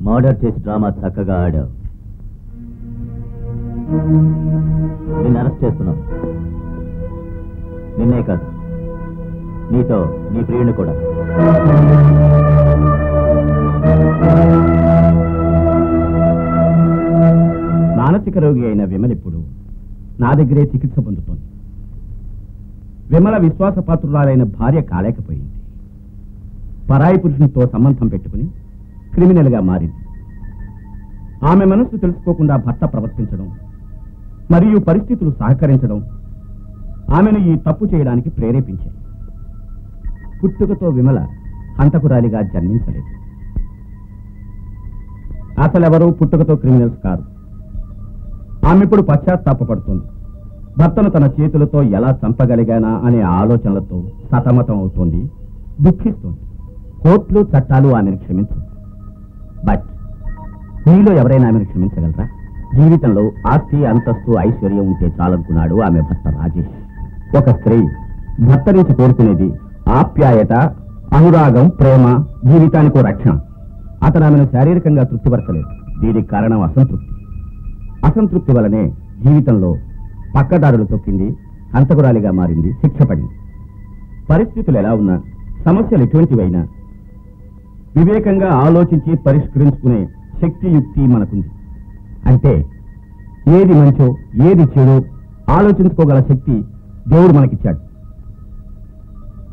మర్డర్ చేసి డ్రామా చక్కగా ఆడావు. నిన్ను అరెస్ట్ చేస్తున్నావు. నిన్నే కాదు, నీతో నీ ప్రియుని కూడా. మానసిక రోగి అయిన విమల ఇప్పుడు నా దగ్గరే చికిత్స పొందుతోంది. విమల విశ్వాసపాత్రురాలైన భార్య కాలేకపోయింది. పరాయి పురుషునితో సంబంధం పెట్టుకుని క్రిమినల్గా మారింది. ఆమె మనస్సు తెలుసుకోకుండా భర్త ప్రవర్తించడం మరియు పరిస్థితులు సహకరించడం ఆమెను ఈ తప్పు చేయడానికి ప్రేరేపించాయి. పుట్టుకతో విమల హంతకురాలిగా జన్మించలేదు. అసలెవరూ పుట్టుకతో క్రిమినల్స్ కారు. ఆమె ఇప్పుడు పశ్చాత్తాపడుతుంది. భర్తను తన చేతులతో ఎలా చంపగలిగానా అనే ఆలోచనలతో సతమతం అవుతోంది, దుఃఖిస్తోంది. కోర్టులు చట్టాలు ఆమెను క్షమించవు. బట్ మీలో ఎవరైనా ఆమెను క్షమించగలరా? జీవితంలో ఆస్తి, అంతస్తు, ఐశ్వర్యం ఉంటే చాలనుకున్నాడు ఆమె భర్త రాజేష్. ఒక స్త్రీ భర్త నుంచి కోరుకునేది ఆప్యాయత, అనురాగం, ప్రేమ, జీవితానికో రక్షణ. అతను ఆమెను శారీరకంగా తృప్తిపరచలేదు. దీనికి కారణం అసంతృప్తి. అసంతృప్తి వలనే జీవితంలో పక్కదారులు తొక్కింది, హంతకురాలిగా మారింది, శిక్ష పడింది. పరిస్థితులు ఎలా ఉన్నా, సమస్యలు ఎటువంటివైనా వివేకంగా ఆలోచించి పరిష్కరించుకునే శక్తి, యుక్తి మనకుంది. అంటే ఏది మంచో ఏది చెడో ఆలోచించుకోగల శక్తి దేవుడు మనకిచ్చాడు.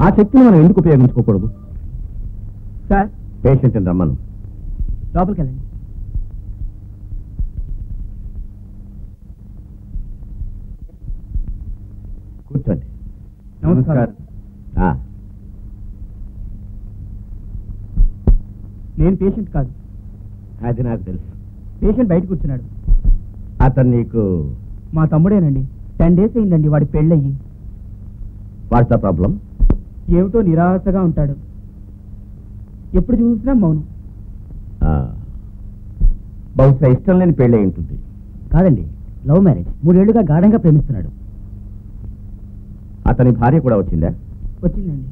ఆ శక్తిని మనం ఎందుకు ఉపయోగించుకోకూడదు? సార్, పేషెంట్ని రమ్మను. లోపలికి వెళ్ళండి. కూర్చోండి. నమస్కారం. నేను పేషెంట్ కాదు. అది నాకు తెలుసు. పేషెంట్ బయట కూర్చున్నాడు. అతను నీకు? మా తమ్ముడేనండి. 10 days అయిందండి వాడి పెళ్ళయ్యి. What's the problem? ఏమిటో నిరాశగా ఉంటాడు. ఎప్పుడు చూసినా మౌనం. బహుశా ఇష్టం లేని పెళ్ళి ఉంటుంది. కాదండి, లవ్ మ్యారేజ్. 3 ఏళ్లుగా గాఢంగా ప్రేమిస్తున్నాడు. అతని భార్య కూడా వచ్చిందా? వచ్చిందండి.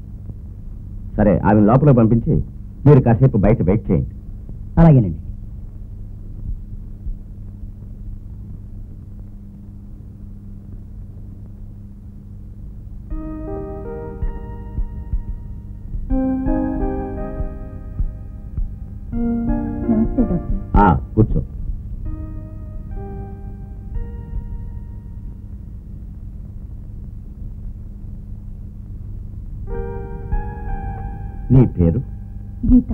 సరే, ఆమె లోపల పంపించి మీరు కాసేపు బయట వెయిట్ చేయండి. అలాగేనండి. నమస్తే డాక్టర్. కూర్చో. నీ పేరు? గీత.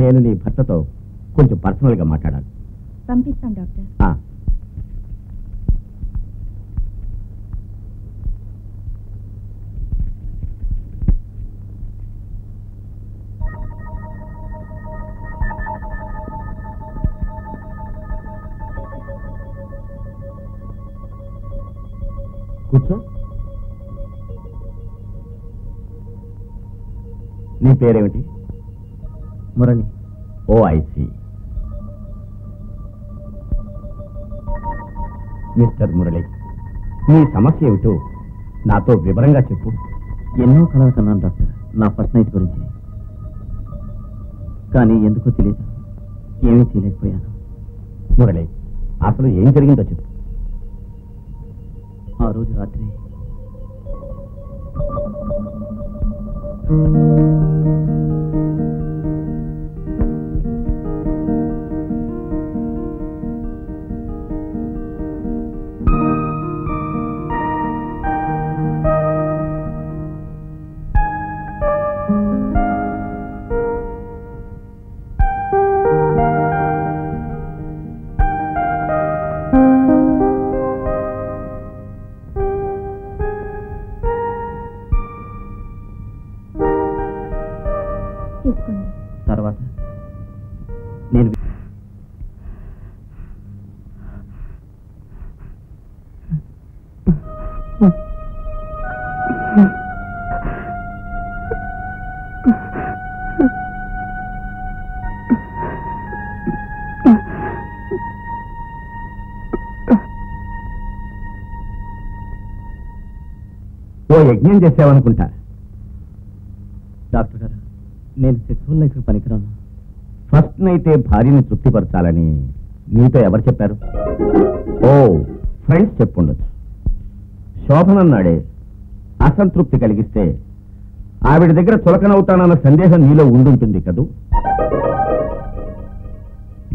నేను నీ భర్తతో కొంచెం పర్సనల్ గా మాట్లాడాలి. పంపిస్తాను డాక్టర్. కూర్చో. నీ పేరేమిటి? మురళి. ఓ ఐసి. మిస్టర్ మురళి, నీ సమస్య ఏమిటో నాతో వివరంగా చెప్పు. ఎన్నో కలలు కన్నాను డాక్టర్, నా ఫస్ట్ నైట్ గురించి. కానీ ఎందుకో తెలియదు, ఏమీ చేయలేకపోయాను. మురళి, అసలు ఏం జరిగిందో చెప్పు. ఆ రోజు రాత్రి తర్వాత నేను ఓ యజ్ఞం చేసావనుకుంటా. డాక్టర్ గారు, నేను సెక్సువల్ లైఫ్ పనికిరాను. ఫస్ట్ నైటే భార్యని తృప్తిపరచాలని నీతో ఎవరు చెప్పారు? ఓ, ఫ్రెండ్స్ చెప్పుండొచ్చు. శోభనన్నాడే అసంతృప్తి కలిగిస్తే ఆవిడ దగ్గర చులకనవుతానన్న సందేహం నీలో ఉండుంటుంది కదూ.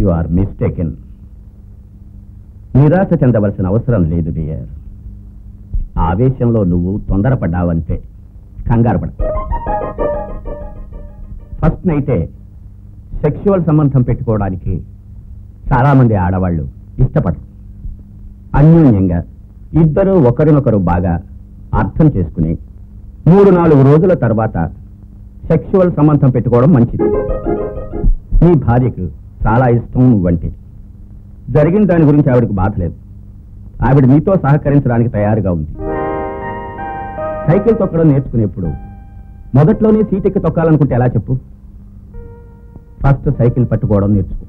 You are mistaken. నిరాశ చెందవలసిన అవసరం లేదు డియర్. ఆవేశంలో నువ్వు తొందరపడ్డావంటే కంగారు పడ. ఫస్ట్ నైటే సెక్షువల్ సంబంధం పెట్టుకోవడానికి చాలా మంది ఆడవాళ్ళు ఇష్టపడరు. అన్యోన్యంగా ఇద్దరు ఒకరినొకరు బాగా అర్థం చేసుకుని 3-4 రోజుల తర్వాత సెక్షువల్ సంబంధం పెట్టుకోవడం మంచిది. నీ భార్యకు చాలా ఇష్టం నువ్వంటే. జరిగిన దాని గురించి ఆవిడకి బాధ లేదు. ఆవిడ నీతో సహకరించడానికి తయారుగా ఉంది. సైకిల్ తొక్కడం నేర్చుకునేప్పుడు మొదట్లోనే సీట్ ఎక్కి తొక్కాలనుకుంటే ఎలా చెప్పు? ఫస్ట్ సైకిల్ పట్టుకోవడం నేర్చుకో.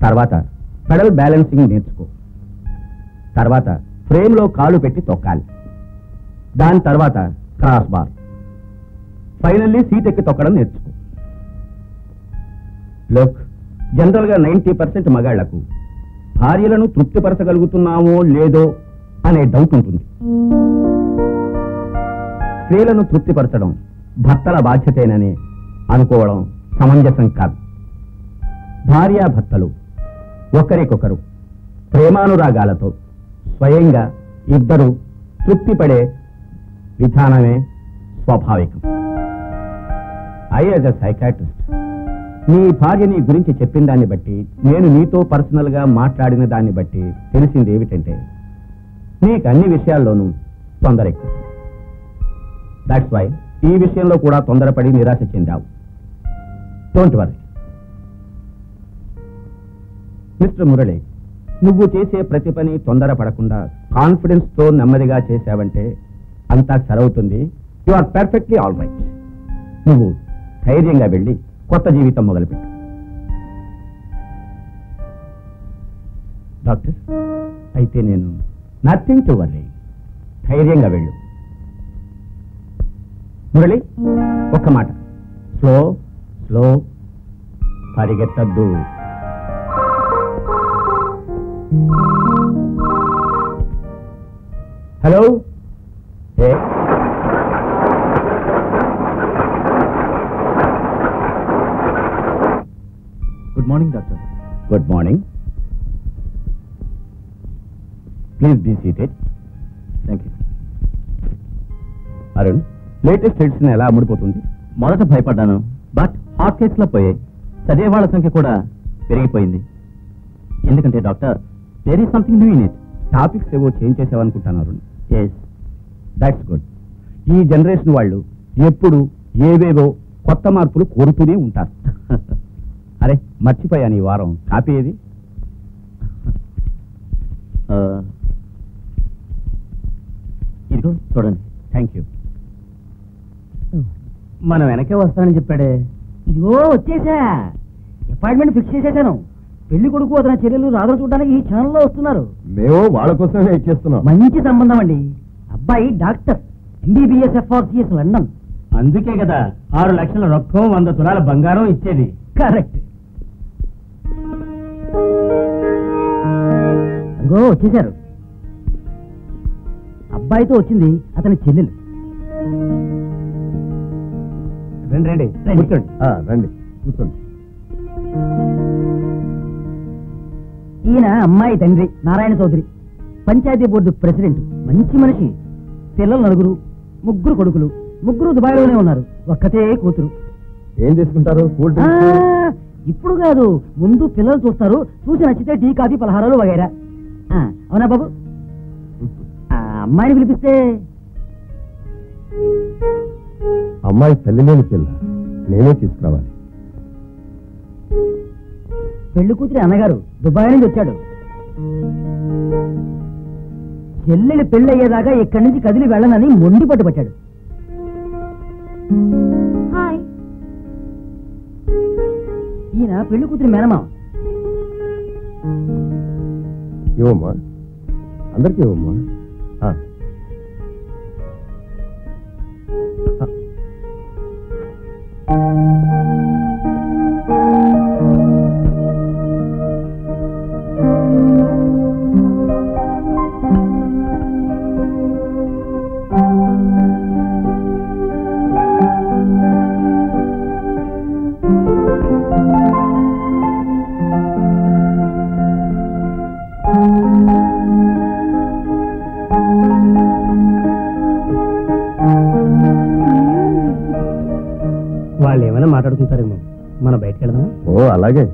తర్వాత పెడల్ బ్యాలెన్సింగ్ నేర్చుకో. తర్వాత ఫ్రేమ్లో కాలు పెట్టి తొక్కాలి. దాని తర్వాత క్రాస్ బార్. ఫైనల్లీ సీట్ ఎక్కి తొక్కడం నేర్చుకో. లోక్, జనరల్గా 90% మగాళ్లకు భార్యలను తృప్తిపరచగలుగుతున్నామో లేదో అనే డౌట్ ఉంటుంది. స్త్రీలను తృప్తిపరచడం భర్తల బాధ్యతేనని అనుకోవడం సమంజసం కాదు. భార్యాభర్తలు ఒకరికొకరు ప్రేమానురాగాలతో స్వయంగా ఇద్దరు తృప్తిపడే విధానమే స్వాభావికం. ఐ యాజ్ ఎ సైకాట్రిస్ట్ నీ భార్య నీ గురించి చెప్పిన దాన్ని బట్టి, నేను నీతో పర్సనల్ గా మాట్లాడిన దాన్ని బట్టి తెలిసింది ఏమిటంటే నీకు అన్ని విషయాల్లోనూ తొందర ఎక్కువ. దాట్స్ వై ఈ విషయంలో కూడా తొందరపడి నిరాశ చెందావు. డోంట్ వరీ మిస్టర్ మురళి, నువ్వు చేసే ప్రతి పని తొందరపడకుండా కాన్ఫిడెన్స్ తో నెమ్మదిగా చేశావంటే అంతా సరవుతుంది. You are perfectly all right. నువ్వు ధైర్యంగా వెళ్ళి కొత్త జీవితం మొదలుపెట్టు. డాక్టర్, అయితే నేను నథింగ్ టు వరీ. ధైర్యంగా వెళ్ళు. మురళి, ఒక్క మాట, స్లో స్లో, పరిగెత్తద్దు. Hello, good morning doctor. Good morning. Please be seated. Thank you. Arun, latest heads ఎలా అమ్ముడిపోతుంది? మొదట భయపడ్డాను, బట్ హాట్ కేసులో పోయాయి. చదివే వాళ్ళ సంఖ్య కూడా పెరిగిపోయింది. ఎందుకంటే doctor, there is something new in it. Topics ఏవో చేంజ్ చేసావనుకుంటాను అరుణ్. Yes, that's good. ఈ జనరేషన్ వాళ్ళు ఎప్పుడు ఏవేవో కొత్త మార్పులు కోరుతూనే ఉంటారు. అరే, మర్చిపోయాను, ఈ వారం కాపీ ఏది? ఇదిగో చూడండి. Thank you. మనం వెనకే వస్తానని చెప్పాడే. ఇదిగో వచ్చేసా. అపాయింట్మెంట్ ఫిక్స్ చేసేసాను. పెళ్లి కొడుకు అతని చెల్లెలు రాధలు చూడడానికి ఈ ఛానల్లో వస్తున్నారు. మేము వాళ్ళ కోసమే ఇచ్చేస్తున్నాం. మంచి సంబంధం అండి. అబ్బాయి డాక్టర్, MBBS FRCS లండన్. అందుకే కదా 6 లక్షల రొక్కం 100 తులాల బంగారం ఇచ్చేది. కరెక్ట్. అదిగో వచ్చేసారు. అబ్బాయితో వచ్చింది అతని చెల్లెలు. రండి రండి, కూర్చోండి. రండి కూర్చోండి. ఈయన అమ్మాయి తండ్రి నారాయణ చౌదరి, పంచాయతీ బోర్డు ప్రెసిడెంట్. మంచి మనిషి. పిల్లలు 9, 3 కొడుకులు. 3 దుబాయ్లోనే ఉన్నారు. ఒక్కతే కూతురు. ఏం చేసుకుంటారు? ఇప్పుడు కాదు, ముందు పిల్లలు చూస్తారు. చూసి నచ్చితే టీ, కాఫీ, పలహారాలు వగైరా. అవునా బాబు? అమ్మాయిని పిలిపిస్తే. అమ్మాయి తల్లి లేని పిల్ల, నేనే తీసుకురావాలి. పెళ్లి కూతురి అన్నగారు దుబాయ్ నుంచి వచ్చాడు. చెల్లెలి పెళ్లి అయ్యేదాకా ఇక్కడి నుంచి కదిలి వెళ్ళనని మొండి పట్టుబట్టాడు. హాయ్. ఈయన పెళ్లి కూతురి మేనమామ. ఇవ్వమ్మా, అందరికీ ఇవ్వమ్మా. వాళ్ళు ఏమైనా మాట్లాడుకుంటారేమో, మనం బయటకు వెళదామా? ఓ అలాగే.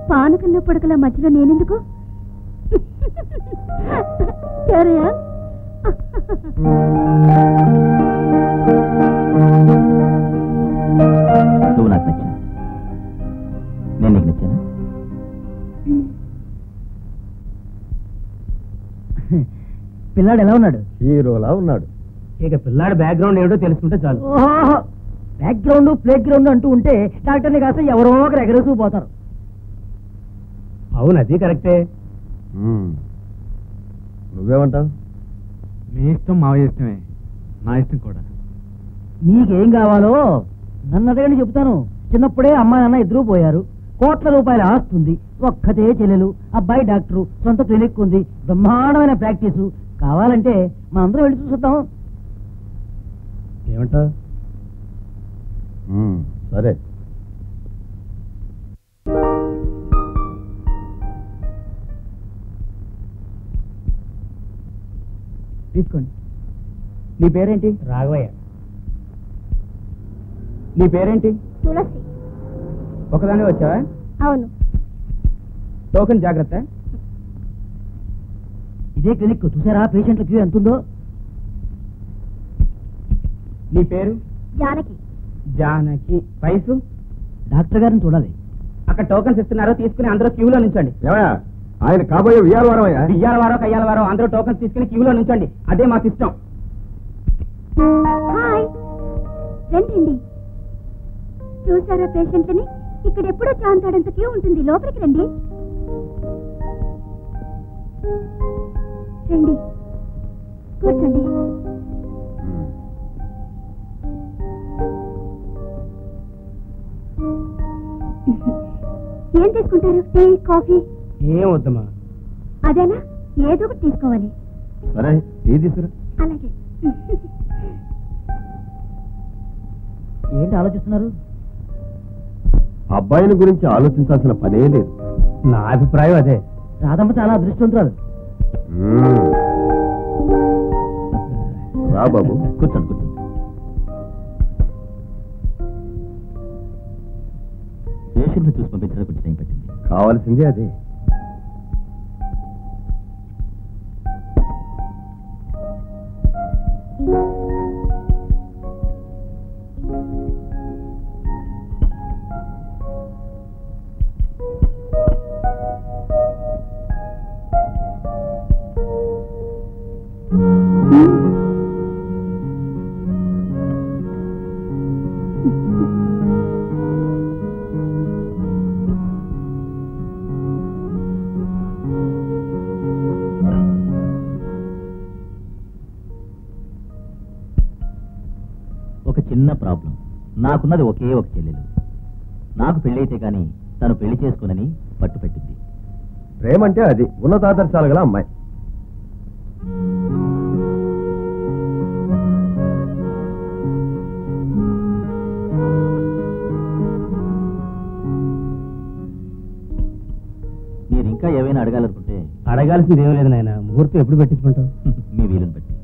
పానకంలో పొడకల మధ్యలో నేనెందుకు? నువ్వు నాకు నచ్చా, నేను నీకు నచ్చానా? పిల్లాడు ఎలా ఉన్నాడు? హీరోలా ఉన్నాడు. ఇక పిల్లాడి బ్యాక్గ్రౌండ్ ఏమిటో తెలుసుకుంటే చాలు. బ్యాక్గ్రౌండ్ ప్లే గ్రౌండ్ అంటూ ఉంటే డాక్టర్ని కాస్త ఎవరో ఒకరు ఎగరేసుకు పోతారు. అవును, అది కరెక్టే. నువ్వేమంటావు? మీ ఇష్టం మా ఇష్టమే, నా ఇష్టం కూడా. నీకేం కావాలో నన్ను అడగండి, చెబుతాను. చిన్నప్పుడే అమ్మా నాన్న ఇద్దరూ పోయారు. కోట్ల రూపాయల ఆస్తుంది, ఒక్కతే చెల్లెలు, అబ్బాయి డాక్టరు, సొంత క్లినిక్ ఉంది, బ్రహ్మాండమైన ప్రాక్టీసు. కావాలంటే మనందరం వెళ్ళి చూసొద్దాం. ఏమంటావు? సరే. తీసుకోండి. నీ పేరేంటి? రాఘవయ్య. నీ పేరేంటి? తులసి. ఒకదాని వచ్చావా? అవును. టోకెన్ జాగ్రత్త. ఇదే క్లినిక్, చూసారా పేషెంట్ల క్యూ ఎంత ఉందో? నీ పేరు? జానకి. జానకి. వయసు? డాక్టర్ గారిని చూడాలి. అక్కడ టోకెన్స్ ఇస్తున్నారో తీసుకుని అందరూ క్యూలో నుంచండి. ఆయన కాబోయే వియ్యాలవారమయ్యా. బియ్యాలవారో కయ్యాలవారో అందరూ టోకెన్స్ తీసుకుని క్యూలో నుంచండి. అదే మా సిస్టం. హాయ్, రండి. చూసారా పేషెంట్లని? ఇక్కడ ఎప్పుడూ చాంతాడంత క్యూ ఉంటుంది. లోపలికి రండి. రండి, కూర్చోండి. ఏం తీసుకుంటారు? Tea, coffee? ఏం వద్దమ్మా. అదేనా? ఏదో ఒకటి తీసుకోవాలి. సరే, టీ తీసుకురా. అలాగే. ఏంటి ఆలోచిస్తున్నారు? అబ్బాయిని గురించి ఆలోచించాల్సిన పనే లేదు. నా అభిప్రాయం అదే. రాధమ్మ చాలా అదృష్టవంతురాలు. రా బాబు, కూర్చోండి కూర్చోండి. పేషెంట్ని చూసి పంపించడానికి కొంచెం టైం పట్టింది. కావాల్సిందే అదే. ఒక చిన్న ప్రాబ్లం. నాకున్నది ఒకే ఒక చెల్లెలు. నాకు పెళ్ళైతే కానీ తను పెళ్లి చేసుకోనని పట్టుపెట్టింది. ప్రేమంటే అది ఉన్నతాదర్శాలు గల అమ్మాయి. మీరు ఇంకా ఏమైనా అడగాలనుకుంటే అడగాల్సింది ఏం లేదు నాయన. ముహూర్తం ఎప్పుడు పెట్టించుకుంటావు? మీ వీలుని బట్టి.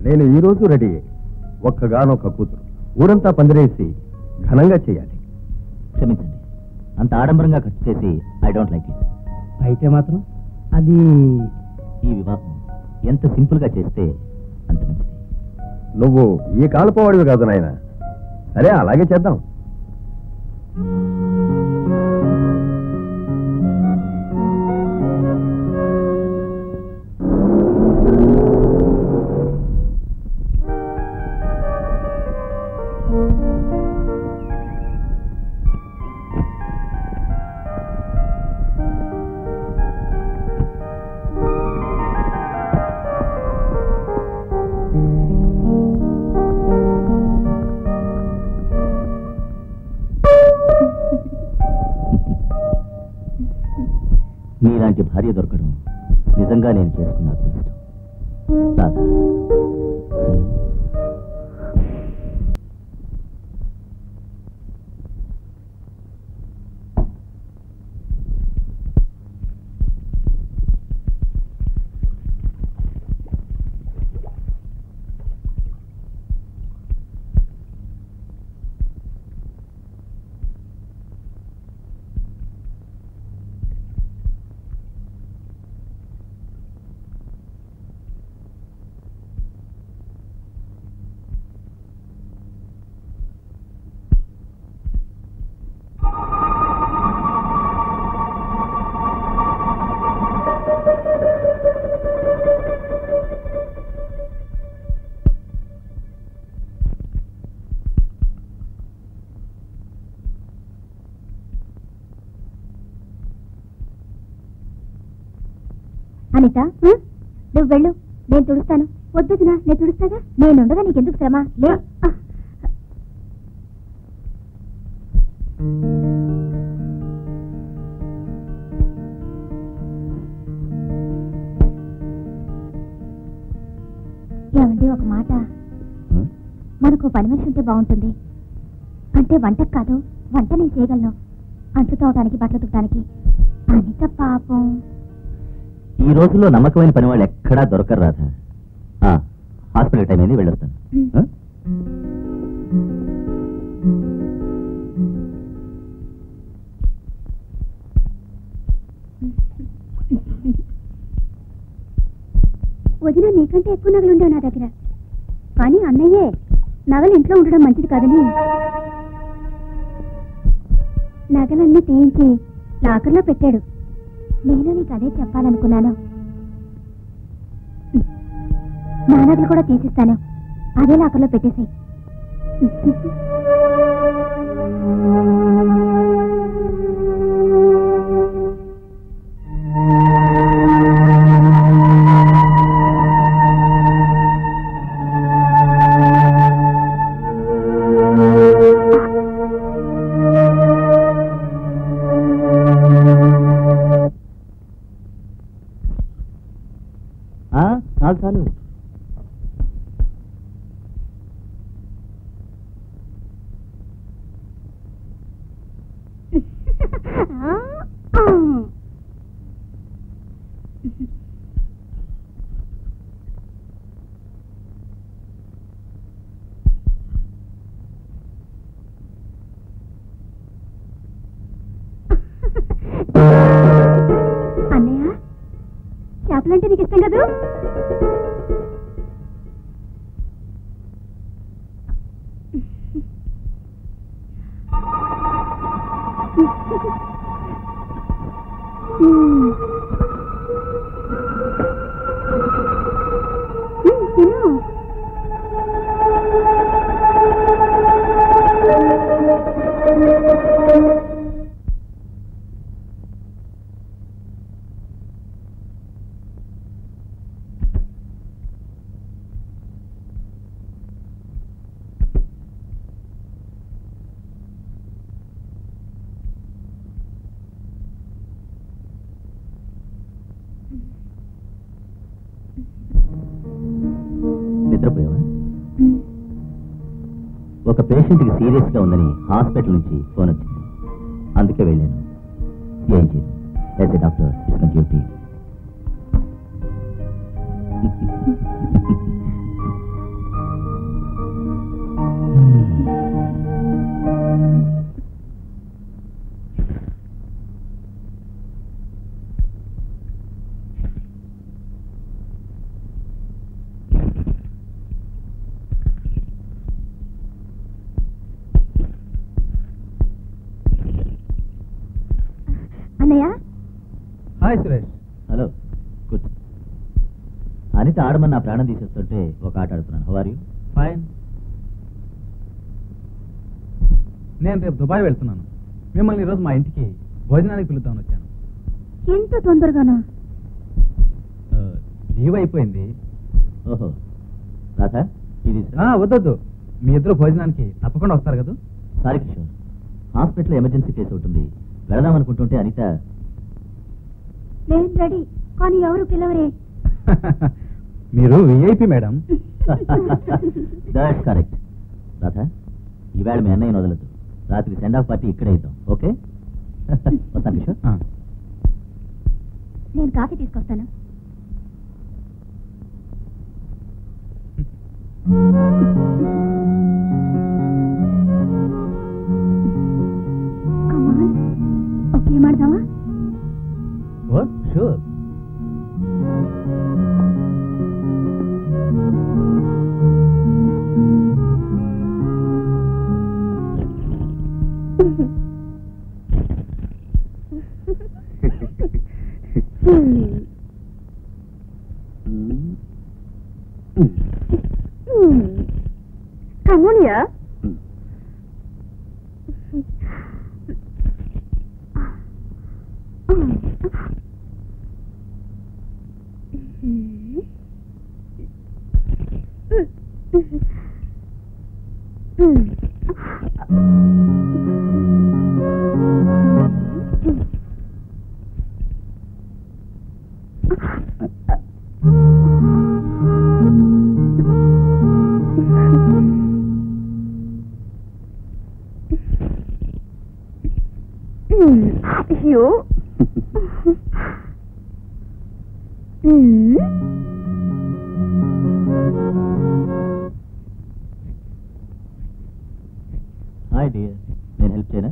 నేను ఈ రోజు రెడీ. ఒక్కగానొక్క కూతురు. ఊరంతా పందిరేసి ఘనంగా చేయాలి. క్షమించండి, అంత ఆడంబరంగా ఖర్చు చేసి ఐ డోంట్ లైక్ ఇట్. అయితే మాత్రం అది ఈ వివాహం ఎంత సింపుల్ గా చేస్తే అంత మంచిది. నువ్వు ఈ కాలపోవాడివి కాదు నాయన. సరే, అలాగే చేద్దాం. నీలాంటి భార్య దొరకడం నిజంగా నేను చేసుకున్న అదృష్టం. రాధా, అనిత నువ్వు వెళ్ళు, నేను తుడుస్తాను. వద్దుదినా, నేను తుడుస్తాగా. నేనుండగా నీకెందుకు శ్రమ? లే. ఏమండి, ఒక మాట. మనకు పని మనిషి ఉంటే బాగుంటుంది. అంటే వంటకు కాదు, వంట నేను చేయగలను. అంట్లు తోవడానికి, బట్టలు తుట్టడానికి. అనిత పాపం. ఈ రోజుల్లో నమ్మకమైన పని వాళ్ళు ఎక్కడా దొరకరు రాధా. హాస్పిటల్ టైం అయింది, వెళ్ళొస్తాను. వదిన నీకంటే ఎక్కువ నగలు ఉండవు నా దగ్గర. కానీ అన్నయ్యే నగలు ఇంట్లో ఉండడం మంచిది కాదని నగలన్నీ తీయించి లాకర్లో పెట్టాడు. నేను నీకు అదే చెప్పాలనుకున్నాను. నా నగలు కూడా తీసిస్తాను, అదే లాకర్లో పెట్టేసి. చాలు చాలు. అన్నయ్య, చేపలంటే నీకు ఇష్టం కదా? తిను. నిద్రపోయావా? ఒక పేషెంట్కి సీరియస్ గా ఉందని హాస్పిటల్ నుంచి ఫోన్ వచ్చింది, అందుకే వెళ్ళాను. ఏం చేయను, as a doctor it's my duty. అన్నయ్య. హాయ్ సురేష్. హలో, కూర్చో. అనిత ఆడమని నా ప్రాణం తీసేస్తుంటే ఒక ఆట ఆడుతున్నాను. How are you? ఫైన్. నేను రేపు దుబాయ్ వెళ్తున్నాను. మిమ్మల్ని ఈరోజు మా ఇంటికి భోజనానికి పిలుద్దామని వచ్చాను. ఎంత తొందరగానా? లీవ్ అయిపోయింది. ఓహో, రాధా ఇది వద్దొద్దు, మీ ఇద్దరు భోజనానికి తప్పకుండా వస్తారు కదా? Sorry Kishore, hospital emergency case ఉంటుంది, వెళదాం అనుకుంటుంటే అనిత. నేను రెడీ, కానీ ఎవరు పిలవరే. మీరు VIP madam. That's correct. Radha, ఈవేళ మీ అన్నయ్యను వదలదు. రాత్రి సెండ్ ఆఫ్ పార్టీ ఇక్కడే ఇద్దాం. ఓకే? వస్తాను కిషోర్. నేను కాఫీ తీసుకొస్తాను. ఓకే ಮಾಡ್ದಾವಾ? Oh sure. Come on here. You. Hi dear, నేను హెల్ప్ చేయనా?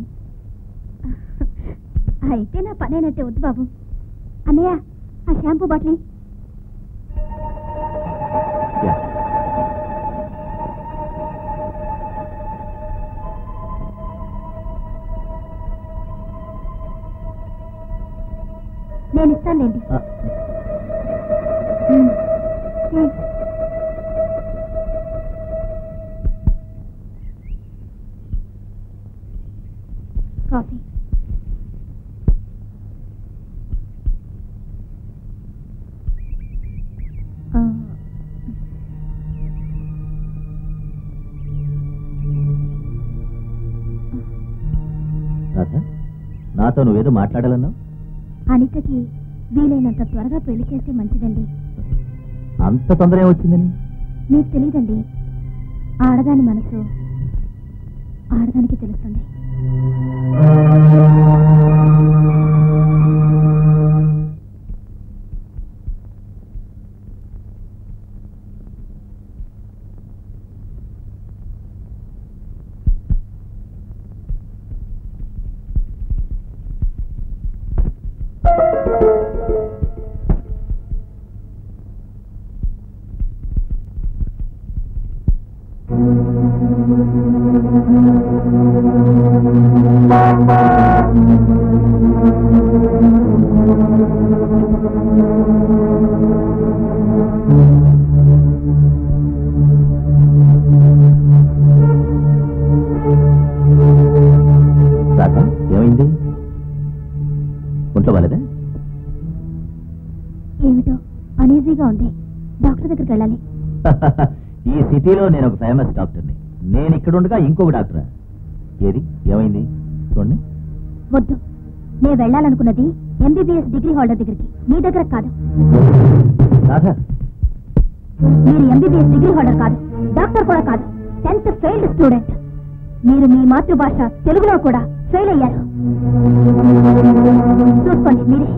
అయితే నా పనేనట్టే. వద్దు బాబు. అన్నయ్య, ఆ షాంపూ బాటిల్. నేను ఇస్తానులేండి. కాఫీ. రాధా, నాతో నువ్వేదో మాట్లాడాలన్నావు. అనితకి వీలైనంత త్వరగా పెళ్లి చేస్తే మంచిదండి. అంత తొందర ఏమొచ్చిందని? మీకు తెలియదండి, ఆడదాని మనసు ఆడదానికి తెలుస్తుంది. ఏమైంది? ఒంట్లో బాలేదా? ఏమిటో అనీజీగా ఉంది. డాక్టర్ దగ్గరికి వెళ్ళాలి. ఈ సిటీలో నేను ఒక ఫేమస్ డాక్టర్ని. నేను ఇక్కడ ఉండగా ఇంకొక డాక్టరా? ఏది ఏమైంది చూడండి. వద్దు, నేను వెళ్ళాలనుకున్నది ఎంబీబీఎస్ డిగ్రీ హోల్డర్ దగ్గరికి, మీ దగ్గర కాదు. రాధా, మీరు ఎంబీబీఎస్ డిగ్రీ హోల్డర్ కాదు, డాక్టర్ కూడా కాదు, 10th ఫెయిల్డ్ స్టూడెంట్. మీరు మీ మాతృభాష తెలుగులో కూడా ఫెయిల్ అయ్యారు. చూసుకోండి మీరే.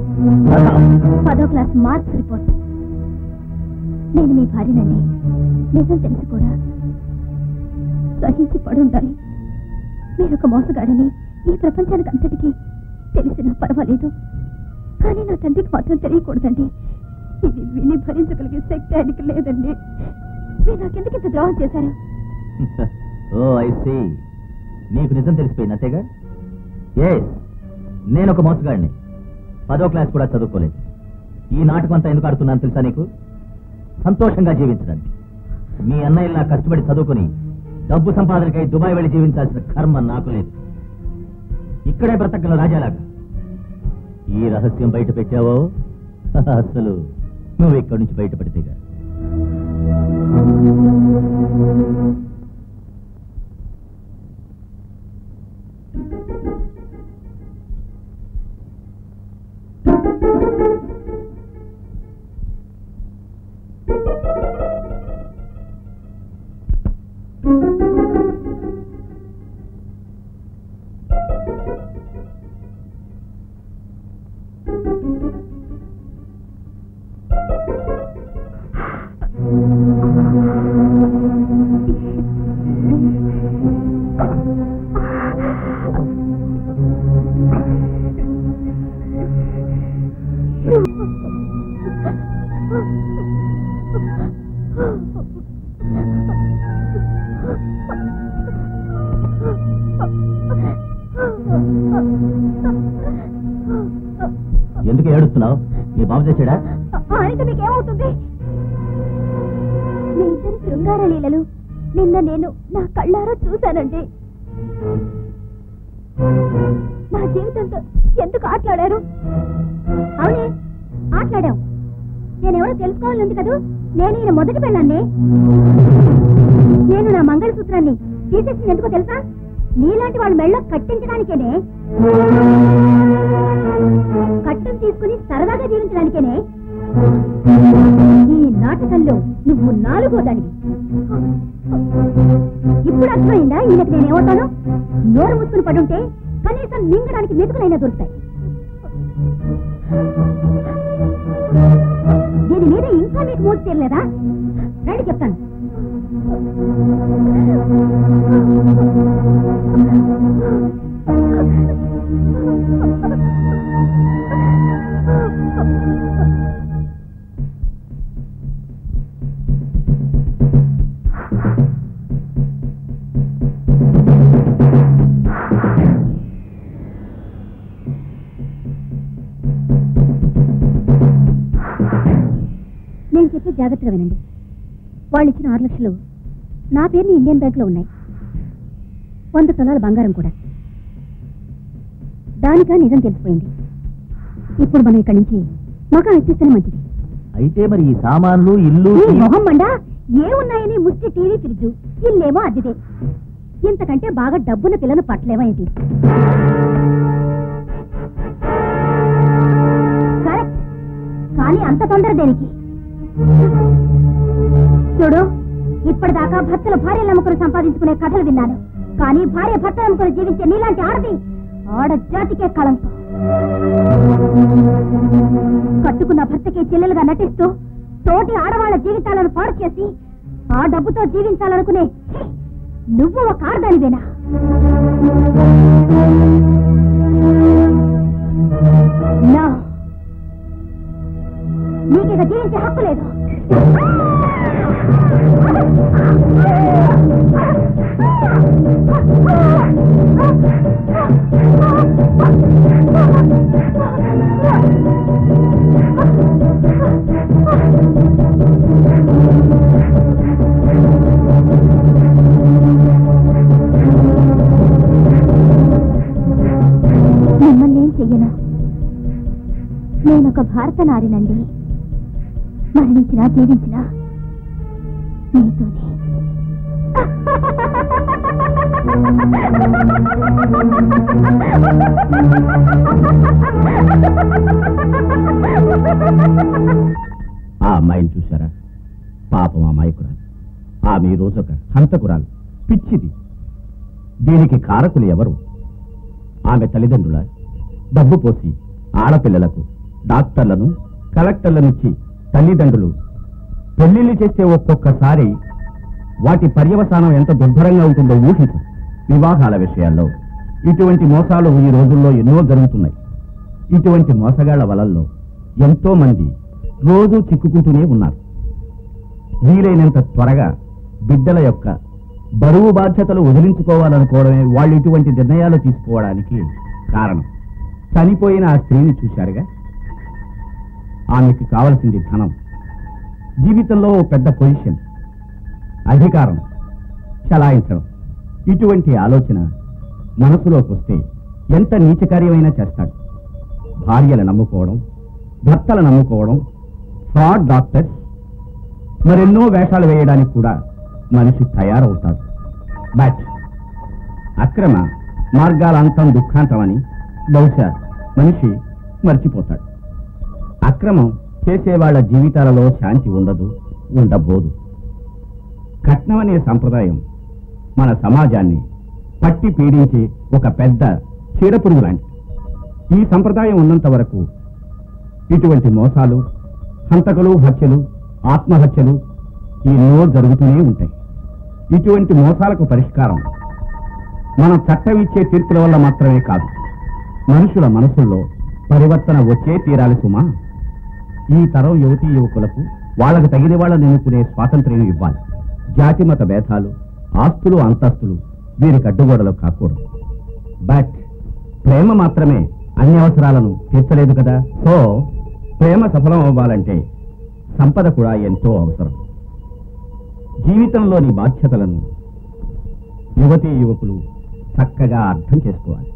10వ క్లాస్ మార్క్స్ రిపోర్ట్. నేను మీ భార్యనండి. నిజం తెలిసి కూడా సహించి పడుండాలి. మీరొక మోసగాడని ఈ ప్రపంచానికి అంతటికీ తెలిసినా పర్వాలేదు, కానీ నా తండ్రికి మాత్రం తెలియకూడదండి. ఇది విని భరించగలిగే శక్తి ఆయనకి లేదండి. మీరు నాకెందుకు ఇంత ద్రోహం చేశారు? ఓ ఐ సీ, నీకు నిజం తెలిసిపోయింది అంతేగా? ఏ, నేను ఒక మోసగాడిని. 10వ క్లాస్ కూడా చదువుకోలేదు. ఈ నాటకం అంతా ఎందుకు ఆడుతున్నాను తెలుసా నీకు? సంతోషంగా జీవించడానికి. మీ అన్నయ్యలు నా కష్టపడి చదువుకుని డబ్బు సంపాదనకై దుబాయ్ వెళ్ళి జీవించాల్సిన కర్మ నాకు లేదు. ఇక్కడే బ్రతకగల రాజాలాగా. ఈ రహస్యం బయట పెట్టావో అసలు నువ్వు ఇక్కడి నుంచి బయటపడితేగా. ఎందుకు ఏడుస్తున్నావు? నీ బాబు చేశాడా? ఆయనతో మీకేమవుతుంది? మీ ఇద్దరి శృంగార లీలలు నిన్న నేను నా కళ్ళారా చూశానండి. నా జీవితంతో ఎందుకు ఆటలాడారు? అవునే, ఆటలాడాం. నేనెవరో తెలుసుకోవాలంది కదా. నేను ఈయన మొదటి పెళ్ళాన్ని. నేను నా మంగళసూత్రాన్ని తీసేసింది ఎందుకో తెలుసా? నీలాంటి వాళ్ళ మెళ్ళ కట్టించడానికేనే. కట్టం తీసుకుని సరదాగా జీవించడానికేనే. ఈ నాటకంలో నువ్వు 4వ దానివి. ఇప్పుడు అర్థమైందా ఈయనకి నేనేమవుతాను? నోరు మూసుకుని పడుంటే కనీసం మింగడానికి మెతుకులైనా దొరుకుతాయి. దీని మీద ఇంకా మీకు మూడు తీరలేదా? రండి చెప్తాను. నేను చెప్పి జాగ్రత్తగా వినండి. వాళ్ళు ఇచ్చిన 6 లక్షలు నా పేరుని ఇండియన్ బ్యాంక్ లో ఉన్నాయి. 100 తులాల బంగారం కూడా. దానికా నిజం తెలిసిపోయింది. ఇప్పుడు మనం ఇక్కడి నుంచి మకా ఎత్తిస్తేనే మంచిది. అయితే మరి ఈ సామాన్లు, ఇల్లు, మొహం మండా ఏమున్నాయని ముష్టి టీవీ, ఫ్రిడ్జ్, ఇల్లేమో అద్దెదే. ఇంతకంటే బాగా డబ్బున్న పిల్లను పట్టలేమా ఏంటి? కరెక్ట్. కానీ అంత తొందర దేనికి? చూడు, ఇప్పటిదాకా భర్తలు భార్యలు నమ్ముకుని సంపాదించుకునే కథలు విన్నాను. కానీ భార్య భర్త నమ్ముకుని జీవించే నీలాంటి ఆడది ఆడజాతికే కళంకం. కట్టుకున్న భర్తకి చెల్లెలుగా నటిస్తూ తోటి ఆడవాళ్ల జీవితాలను పాడు చేసి ఆ డబ్బుతో జీవించాలనుకునే నువ్వు ఒక ఆడదానివేనా? నీకిక జీవించే హక్కు లేదు. మిమ్మల్ని ఏం చెయ్యను. నేనొక భారత నారినండి. మరణించినా జీవించినా నీతోనే. ఆ అమ్మాయిని చూశారా? పాపం అమాయకురాలు. ఆమె ఈ రోజొక హంతకురాలు, పిచ్చిది. దీనికి కారకులు ఎవరు? ఆమె తల్లిదండ్రుల డబ్బు పోసి ఆడపిల్లలకు డాక్టర్లను, కలెక్టర్లనిచ్చి తల్లిదండ్రులు పెళ్లిళ్ళు చేస్తే ఒక్కొక్కసారి వాటి పర్యవసానం ఎంత దుర్భరంగా ఉంటుందో ఊహించు. వివాహాల విషయాల్లో ఇటువంటి మోసాలు ఈ రోజుల్లో ఎన్నో జరుగుతున్నాయి. ఇటువంటి మోసగాళ్ల వలల్లో ఎంతో మంది రోజూ చిక్కుకుంటూనే ఉన్నారు. వీలైనంత త్వరగా బిడ్డల యొక్క బరువు బాధ్యతలు వదిలించుకోవాలనుకోవడమే వాళ్ళు ఇటువంటి నిర్ణయాలు తీసుకోవడానికి కారణం. చనిపోయిన ఆ స్త్రీని చూశారుగా? ఆమెకి కావలసింది ధనం, జీవితంలో పెద్ద పొజిషన్, అధికారం చలాయించడం. ఇటువంటి ఆలోచన మనసులోకి వస్తే ఎంత నీచకార్యమైనా చేస్తాడు. భార్యలు నమ్ముకోవడం, భర్తలు నమ్ముకోవడం, ఫ్రాడ్ డాక్టర్స్, మరెన్నో వేషాలు వేయడానికి కూడా మనిషి తయారవుతాడు. బట్ అక్రమ మార్గాలంతం దుఃఖాంతమని బహుశా మనిషి మర్చిపోతాడు. అక్రమం చేసేవాళ్ల జీవితాలలో శాంతి ఉండదు, ఉండబోదు. కట్నం అనే సంప్రదాయం మన సమాజాన్ని పట్టి పీడించే ఒక పెద్ద చీడపురుగు లాంటిది. ఈ సంప్రదాయం ఉన్నంత వరకు ఇటువంటి మోసాలు, హంతకులు, హత్యలు, ఆత్మహత్యలు ఎన్నో జరుగుతూనే ఉంటాయి. ఇటువంటి మోసాలకు పరిష్కారం మనం చట్టం ఇచ్చే తీర్పుల వల్ల మాత్రమే కాదు, మనుషుల మనసుల్లో పరివర్తన వచ్చే తీరాలి సుమా. ఈ తరం యువతీ యువకులకు వాళ్ళకు తగిన వాళ్ళని ఎన్నుకునే స్వాతంత్ర్యం ఇవ్వాలి. జాతి మత భేదాలు, ఆస్తులు, అంతస్తులు వీరికి అడ్డుగోడలు కాకూడదు. బట్ ప్రేమ మాత్రమే అన్ని అవసరాలను తీర్చలేదు కదా. సో ప్రేమ సఫలం అవ్వాలంటే సంపద కూడా ఎంతో అవసరం. జీవితంలోని బాధ్యతలను యువతీ యువకులు చక్కగా అర్థం చేసుకోవాలి.